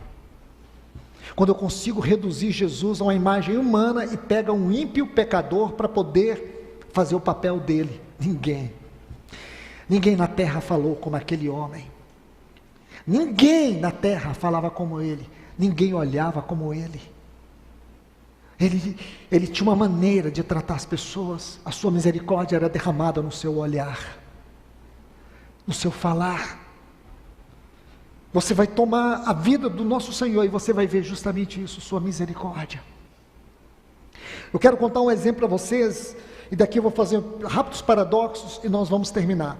Quando eu consigo reduzir Jesus a uma imagem humana e pega um ímpio pecador para poder fazer o papel dele. Ninguém na terra falou como aquele homem. Ninguém na terra falava como ele. Ninguém olhava como ele. Ele tinha uma maneira de tratar as pessoas. A sua misericórdia era derramada no seu olhar, no seu falar. Você vai tomar a vida do nosso Senhor e você vai ver justamente isso, sua misericórdia. Eu quero contar um exemplo para vocês, e daqui eu vou fazer rápidos paradoxos e nós vamos terminar.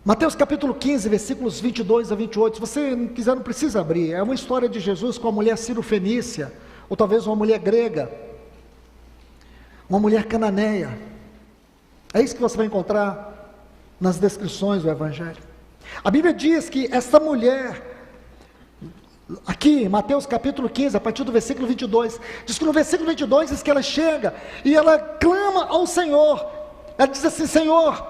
Mateus capítulo 15, versículos 22 a 28, se você não quiser, não precisa abrir. É uma história de Jesus com a mulher Cirofenícia, ou talvez uma mulher grega, uma mulher cananeia. É isso que você vai encontrar nas descrições do Evangelho. A Bíblia diz que essa mulher, aqui em Mateus capítulo 15, a partir do versículo 22, diz que no versículo 22 diz que ela chega e ela clama ao Senhor. Ela diz assim: Senhor,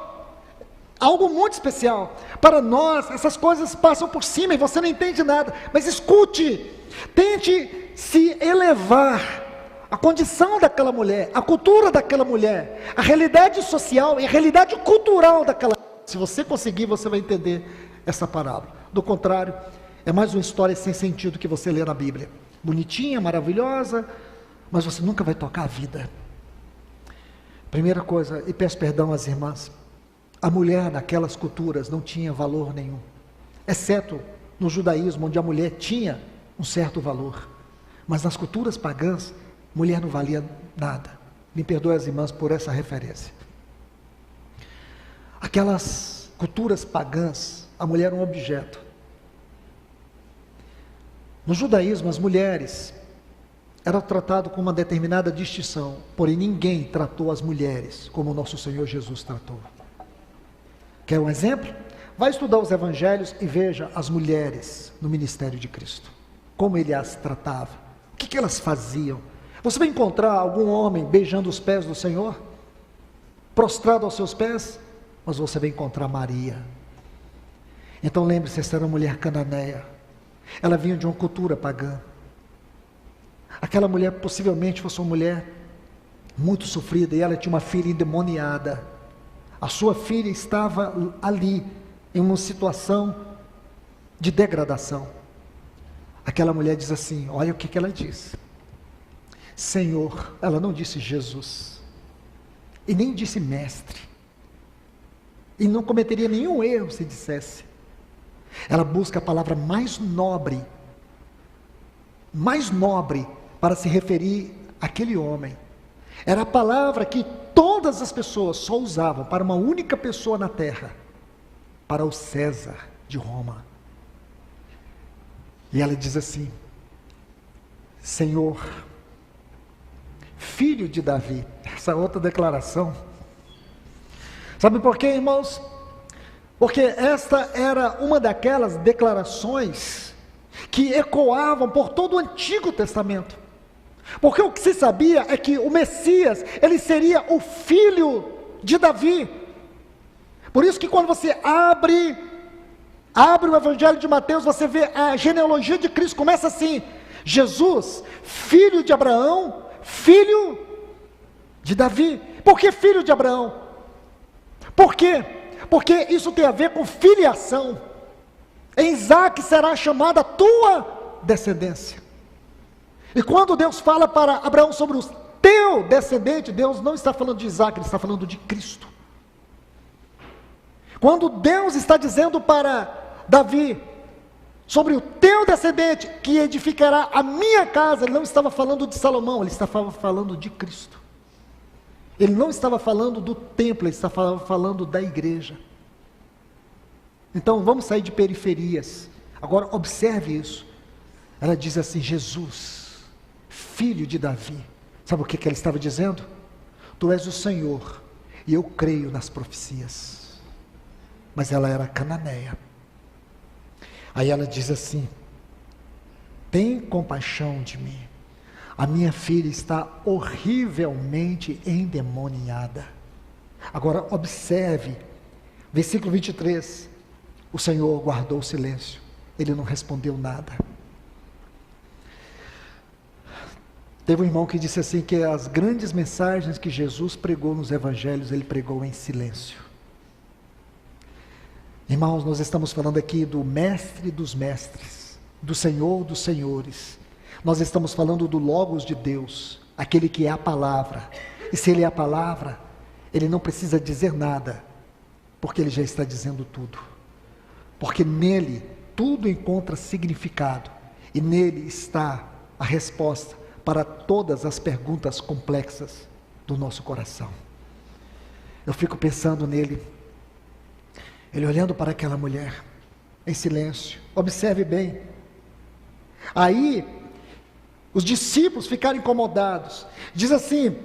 algo muito especial, para nós essas coisas passam por cima e você não entende nada, mas escute, tente se elevar a condição daquela mulher, a cultura daquela mulher, a realidade social e a realidade cultural daquela mulher. Se você conseguir, você vai entender essa parábola. Do contrário, é mais uma história sem sentido que você lê na Bíblia. Bonitinha, maravilhosa, mas você nunca vai tocar a vida. Primeira coisa, e peço perdão às irmãs, a mulher naquelas culturas não tinha valor nenhum, exceto no judaísmo, onde a mulher tinha um certo valor, mas nas culturas pagãs, mulher não valia nada. Me perdoe as irmãs por essa referência. Aquelas culturas pagãs, a mulher era um objeto. No judaísmo, as mulheres eram tratadas com uma determinada distinção, porém ninguém tratou as mulheres como o nosso Senhor Jesus tratou. Quer um exemplo? Vai estudar os evangelhos e veja as mulheres no ministério de Cristo, como ele as tratava, o que elas faziam. Você vai encontrar algum homem beijando os pés do Senhor, prostrado aos seus pés, mas você vai encontrar Maria. Então lembre-se, essa era uma mulher cananeia, ela vinha de uma cultura pagã. Aquela mulher possivelmente fosse uma mulher muito sofrida, e ela tinha uma filha endemoniada. A sua filha estava ali, em uma situação de degradação. Aquela mulher diz assim, olha o que ela disse: Senhor, ela não disse Jesus, e nem disse mestre, e não cometeria nenhum erro se dissesse. Ela busca a palavra mais nobre para se referir àquele homem. Era a palavra que todas as pessoas só usavam para uma única pessoa na terra, para o César de Roma. E ela diz assim: Senhor, filho de Davi. Essa outra declaração. Sabe por quê, irmãos? Porque esta era uma daquelas declarações que ecoavam por todo o Antigo Testamento. Porque o que se sabia é que o Messias, ele seria o filho de Davi. Por isso que quando você abre o Evangelho de Mateus, você vê a genealogia de Cristo, começa assim: Jesus, filho de Abraão, filho de Davi. Por que filho de Abraão? Por quê? Porque isso tem a ver com filiação. Em Isaac será chamada a tua descendência. E quando Deus fala para Abraão sobre o teu descendente, Deus não está falando de Isaac, Ele está falando de Cristo. Quando Deus está dizendo para Davi sobre o teu descendente, que edificará a minha casa, Ele não estava falando de Salomão, Ele estava falando de Cristo. Ele não estava falando do templo, Ele estava falando da igreja. Então vamos sair de periferias. Agora observe isso. Ela diz assim: Jesus, filho de Davi. Sabe o que ela estava dizendo? Tu és o Senhor, e eu creio nas profecias. Mas ela era cananeia. Aí ela diz assim: tem compaixão de mim, a minha filha está horrivelmente endemoniada. Agora observe, versículo 23, o Senhor guardou o silêncio, Ele não respondeu nada. Teve um irmão que disse assim, que as grandes mensagens que Jesus pregou nos evangelhos, Ele pregou em silêncio. Irmãos, nós estamos falando aqui do mestre dos mestres, do Senhor dos senhores. Nós estamos falando do Logos de Deus, aquele que é a palavra. E se Ele é a palavra, Ele não precisa dizer nada, porque Ele já está dizendo tudo. Porque nele tudo encontra significado, e nele está a resposta para todas as perguntas complexas do nosso coração. Eu fico pensando nele, ele olhando para aquela mulher, em silêncio. Observe bem. Aí, os discípulos ficaram incomodados. Diz assim,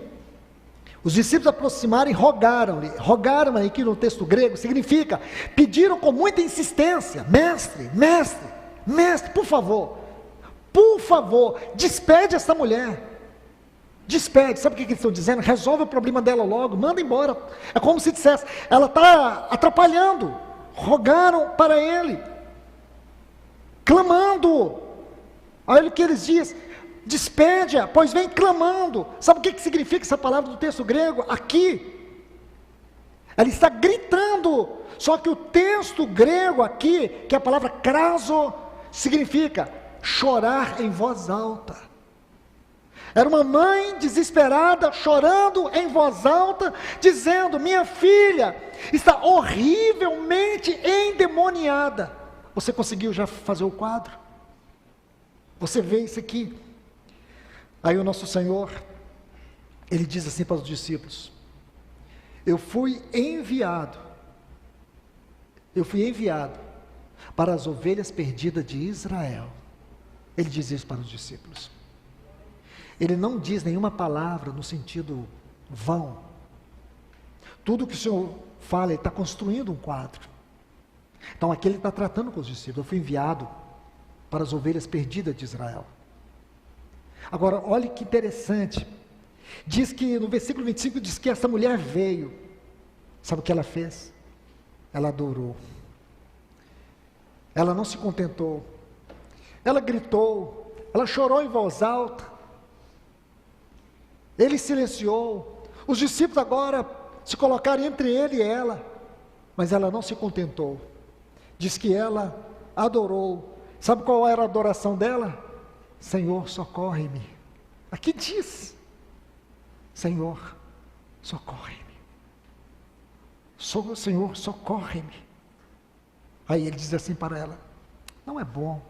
os discípulos aproximaram e rogaram-lhe. Rogaram aqui no texto grego, significa, pediram com muita insistência: mestre, mestre, mestre, por favor, despede essa mulher. Despede. Sabe o que eles estão dizendo? Resolve o problema dela logo, manda embora. É como se dissesse, ela está atrapalhando. Rogaram para ele, clamando. Olha o que eles dizem: despede-a, pois vem clamando. Sabe o que significa essa palavra do texto grego? Aqui, ela está gritando. Só que o texto grego aqui, que é a palavra craso, significa chorar em voz alta. Era uma mãe desesperada, chorando em voz alta, dizendo: minha filha está horrivelmente endemoniada. Você conseguiu já fazer o quadro? Você vê isso aqui? Aí o nosso Senhor, Ele diz assim para os discípulos: eu fui enviado para as ovelhas perdidas de Israel. Ele diz isso para os discípulos. Ele não diz nenhuma palavra no sentido vão. Tudo que o Senhor fala, Ele está construindo um quadro. Então aqui Ele está tratando com os discípulos: eu fui enviado para as ovelhas perdidas de Israel. Agora, olhe que interessante. Diz que no versículo 25, diz que essa mulher veio. Sabe o que ela fez? Ela adorou. Ela não se contentou. Ela gritou. Ela chorou em voz alta. Ele silenciou. Os discípulos agora se colocaram entre ele e ela. Mas ela não se contentou. Diz que ela adorou. Sabe qual era a adoração dela? Senhor, socorre-me. Aqui diz: Senhor, socorre-me. Senhor, socorre-me. Aí ele diz assim para ela: não é bom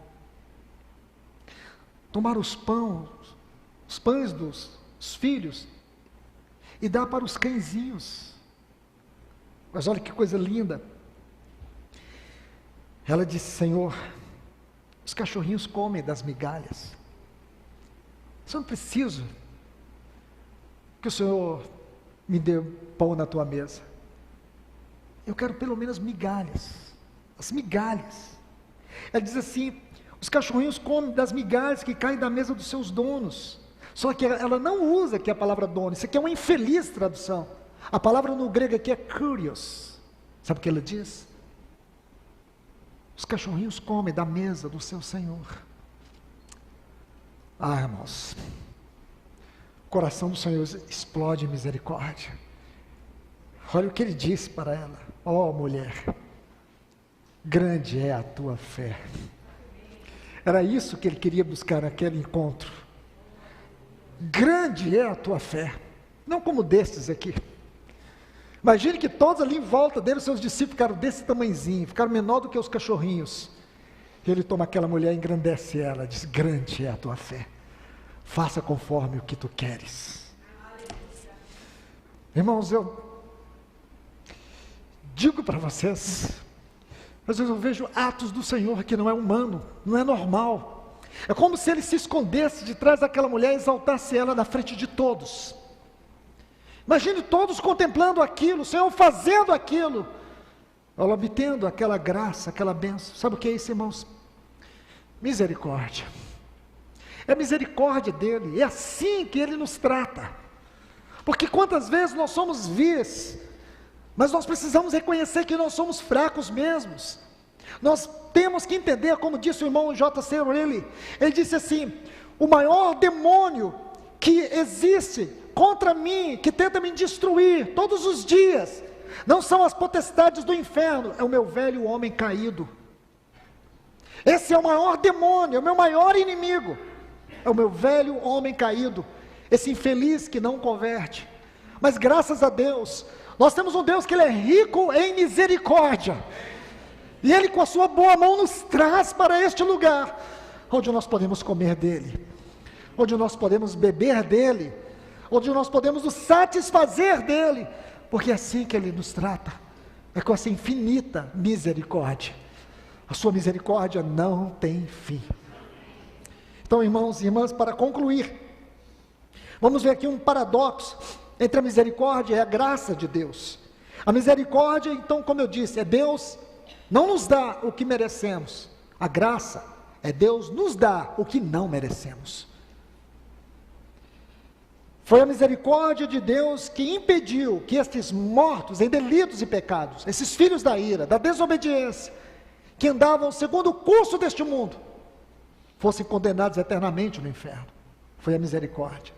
tomar os pães dos filhos e dar para os cãezinhos. Mas olha que coisa linda. Ela disse: Senhor, os cachorrinhos comem das migalhas. Eu não preciso que o Senhor me dê pão na tua mesa. Eu quero pelo menos migalhas. As migalhas. Ela diz assim: os cachorrinhos comem das migalhas que caem da mesa dos seus donos. Só que ela não usa aqui a palavra dono. Isso aqui é uma infeliz tradução. A palavra no grego aqui é kurios. Sabe o que ela diz? Os cachorrinhos comem da mesa do seu Senhor. Ah, irmãos, o coração do Senhor explode em misericórdia. Olha o que Ele disse para ela: ó mulher, grande é a tua fé. Era isso que Ele queria buscar naquele encontro. Grande é a tua fé. Não como destes aqui. Imagine que todos ali em volta dele, os seus discípulos, ficaram desse tamanhozinho, ficaram menor do que os cachorrinhos. E Ele toma aquela mulher, engrandece ela, diz: grande é a tua fé, faça conforme o que tu queres. Irmãos, eu digo para vocês, às vezes eu vejo atos do Senhor que não é humano, não é normal. É como se Ele se escondesse de trás daquela mulher e exaltasse ela na frente de todos. Imagine todos contemplando aquilo, o Senhor fazendo aquilo, ela obtendo aquela graça, aquela bênção. Sabe o que é isso, irmãos? Misericórdia. É a misericórdia dEle, é assim que Ele nos trata. Porque quantas vezes nós somos vis, mas nós precisamos reconhecer que nós somos fracos mesmos. Nós temos que entender, como disse o irmão J.C. Rowley, ele disse assim: o maior demônio que existe contra mim, que tenta me destruir todos os dias, não são as potestades do inferno, é o meu velho homem caído. Esse é o maior demônio, é o meu maior inimigo, é o meu velho homem caído, esse infeliz que não converte. Mas graças a Deus, nós temos um Deus que Ele é rico em misericórdia, e Ele com a sua boa mão nos traz para este lugar, onde nós podemos comer dEle, onde nós podemos beber dEle, onde nós podemos nos satisfazer dEle, porque é assim que Ele nos trata, é com essa infinita misericórdia. A sua misericórdia não tem fim. Então, irmãos e irmãs, para concluir, vamos ver aqui um paradoxo entre a misericórdia e a graça de Deus. A misericórdia, então, como eu disse, é Deus não nos dá o que merecemos. A graça é Deus nos dá o que não merecemos. Foi a misericórdia de Deus que impediu que estes mortos em delitos e pecados, esses filhos da ira, da desobediência, que andavam segundo o curso deste mundo, fossem condenados eternamente no inferno. Foi a misericórdia.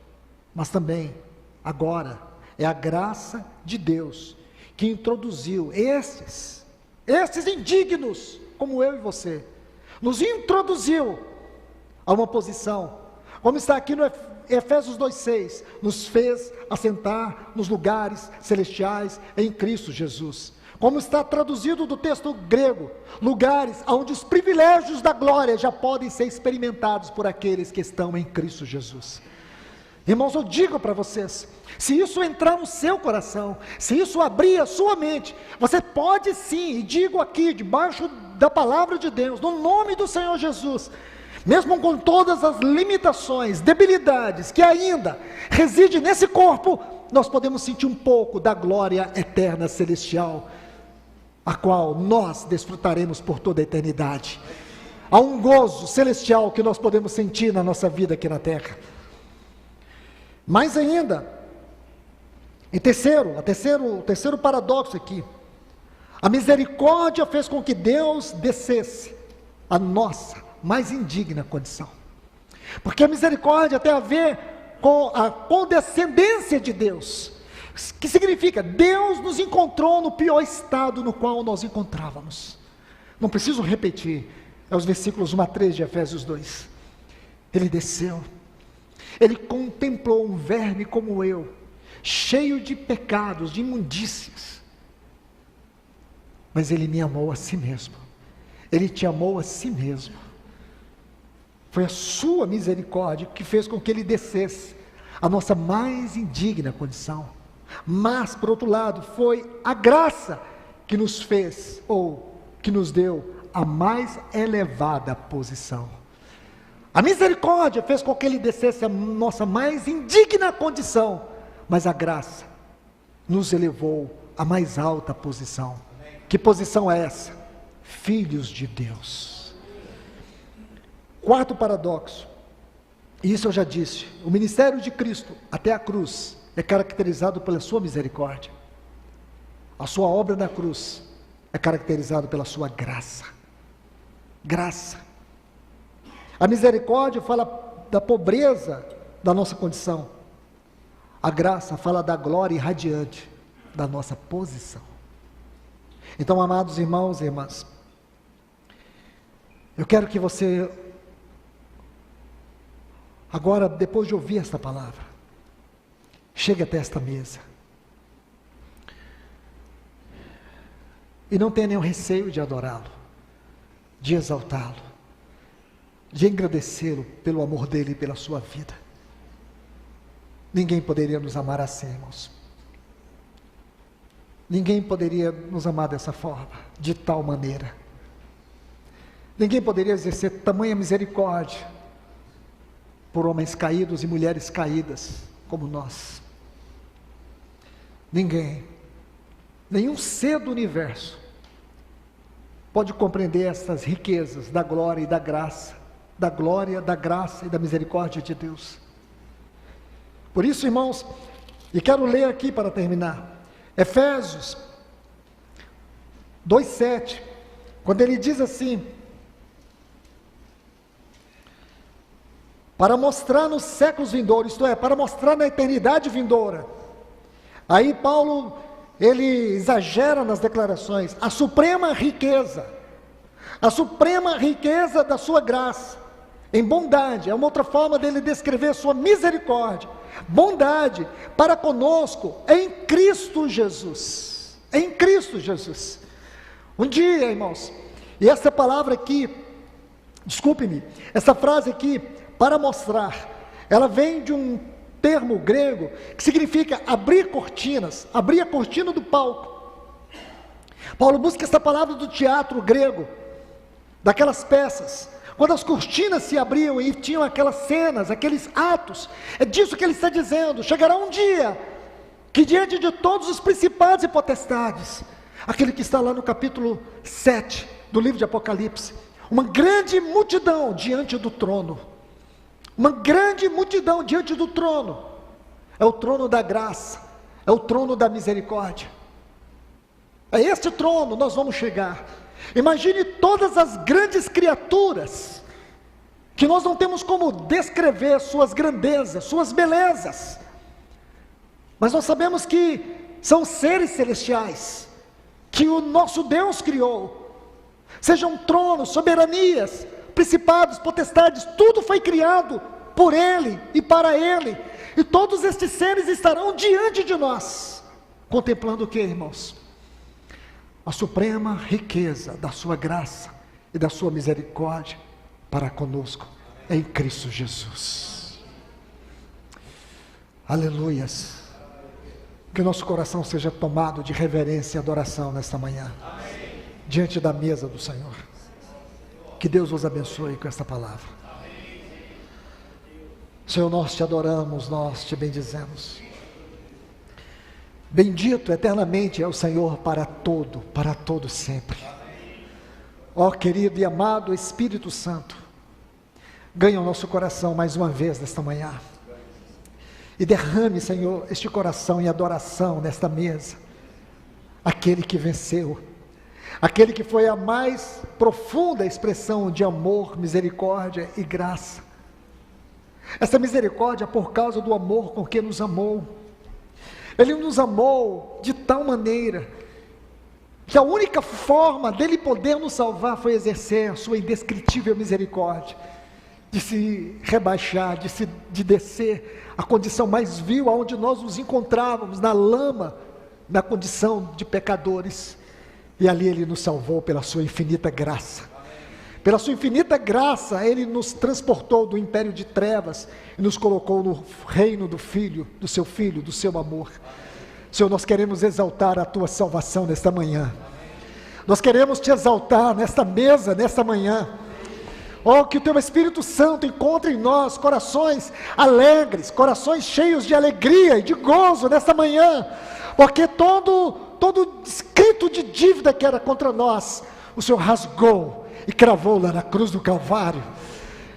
Mas também, agora, é a graça de Deus que introduziu estes indignos, como eu e você, nos introduziu a uma posição como está aqui no Efésios 2,6, nos fez assentar nos lugares celestiais em Cristo Jesus. Como está traduzido do texto grego, lugares onde os privilégios da glória já podem ser experimentados por aqueles que estão em Cristo Jesus. Irmãos, eu digo para vocês, se isso entrar no seu coração, se isso abrir a sua mente, você pode sim, e digo aqui, debaixo da palavra de Deus, no nome do Senhor Jesus, mesmo com todas as limitações, debilidades que ainda residem nesse corpo, nós podemos sentir um pouco da glória eterna celestial, a qual nós desfrutaremos por toda a eternidade. Há um gozo celestial que nós podemos sentir na nossa vida aqui na terra. Mais ainda, o terceiro paradoxo aqui, a misericórdia fez com que Deus descesse a nossa mais indigna condição, porque a misericórdia tem a ver com a condescendência de Deus, que significa, Deus nos encontrou no pior estado no qual nós encontrávamos. Não preciso repetir, é os versículos 1 a 3 de Efésios 2, Ele desceu, Ele contemplou um verme como eu, cheio de pecados, de imundícias, mas Ele me amou a si mesmo, Ele te amou a si mesmo. Foi a sua misericórdia que fez com que Ele descesse a nossa mais indigna condição. Mas, por outro lado, foi a graça que nos fez, ou que nos deu, a mais elevada posição. A misericórdia fez com que Ele descesse a nossa mais indigna condição, mas a graça nos elevou à mais alta posição. Que posição é essa? Filhos de Deus. Quarto paradoxo, e isso eu já disse, o ministério de Cristo até a cruz é caracterizado pela sua misericórdia. A sua obra na cruz é caracterizada pela sua graça. Graça. A misericórdia fala da pobreza da nossa condição. A graça fala da glória irradiante da nossa posição. Então, amados irmãos e irmãs, eu quero que você, agora, depois de ouvir esta palavra, chegue até esta mesa e não tenha nenhum receio de adorá-lo, de exaltá-lo, de agradecê-lo pelo amor dele e pela sua vida. Ninguém poderia nos amar assim, irmãos. Ninguém poderia nos amar dessa forma, de tal maneira. Ninguém poderia exercer tamanha misericórdia por homens caídos e mulheres caídas como nós. Ninguém, nenhum ser do universo pode compreender essas riquezas da glória e da graça, da glória, da graça e da misericórdia de Deus. Por isso, irmãos, e quero ler aqui para terminar, Efésios 2,7, quando ele diz assim: para mostrar nos séculos vindouros, isto é, para mostrar na eternidade vindoura. Aí Paulo, ele exagera nas declarações, a suprema riqueza da sua graça, em bondade, é uma outra forma dele descrever a sua misericórdia, bondade para conosco, em Cristo Jesus, em Cristo Jesus. Um dia, irmãos, e essa palavra aqui, desculpe-me, essa frase aqui, para mostrar, ela vem de um termo grego, que significa abrir cortinas, abrir a cortina do palco. Paulo busca essa palavra do teatro grego, daquelas peças, quando as cortinas se abriam e tinham aquelas cenas, aqueles atos, é disso que ele está dizendo. Chegará um dia, que diante de todos os principados e potestades, aquele que está lá no capítulo 7, do livro de Apocalipse, uma grande multidão diante do trono, uma grande multidão diante do trono, é o trono da graça, é o trono da misericórdia, é este trono nós vamos chegar. Imagine todas as grandes criaturas, que nós não temos como descrever suas grandezas, suas belezas, mas nós sabemos que são seres celestiais, que o nosso Deus criou, sejam tronos, soberanias, principados, potestades, tudo foi criado por Ele e para Ele. E todos estes seres estarão diante de nós, contemplando o que, irmãos? A suprema riqueza da sua graça e da sua misericórdia para conosco, em Cristo Jesus. Aleluias. Que o nosso coração seja tomado de reverência e adoração nesta manhã, diante da mesa do Senhor. Que Deus os abençoe com esta palavra. Senhor, nós te adoramos, nós te bendizemos. Bendito eternamente é o Senhor para todo sempre. Ó querido e amado Espírito Santo, ganha o nosso coração mais uma vez nesta manhã. E derrame, Senhor, este coração em adoração nesta mesa. Aquele que venceu, aquele que foi a mais profunda expressão de amor, misericórdia e graça. Essa misericórdia por causa do amor com que nos amou. Ele nos amou de tal maneira que a única forma dele poder nos salvar foi exercer a sua indescritível misericórdia, de se rebaixar, de descer a condição mais vil aonde nós nos encontrávamos, na lama, na condição de pecadores, e ali ele nos salvou pela sua infinita graça. Pela sua infinita graça, ele nos transportou do império de trevas e nos colocou no reino do Filho, do seu amor. Senhor, nós queremos exaltar a tua salvação nesta manhã. Nós queremos te exaltar nesta mesa, nesta manhã. Oh, que o teu Espírito Santo encontre em nós corações alegres, corações cheios de alegria e de gozo nesta manhã, porque todo escrito de dívida que era contra nós, o Senhor rasgou e cravou lá na cruz do Calvário.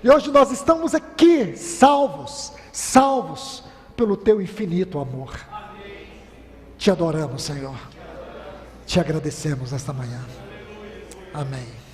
E hoje nós estamos aqui, salvos pelo teu infinito amor. Te adoramos, Senhor. Te agradecemos nesta manhã. Amém.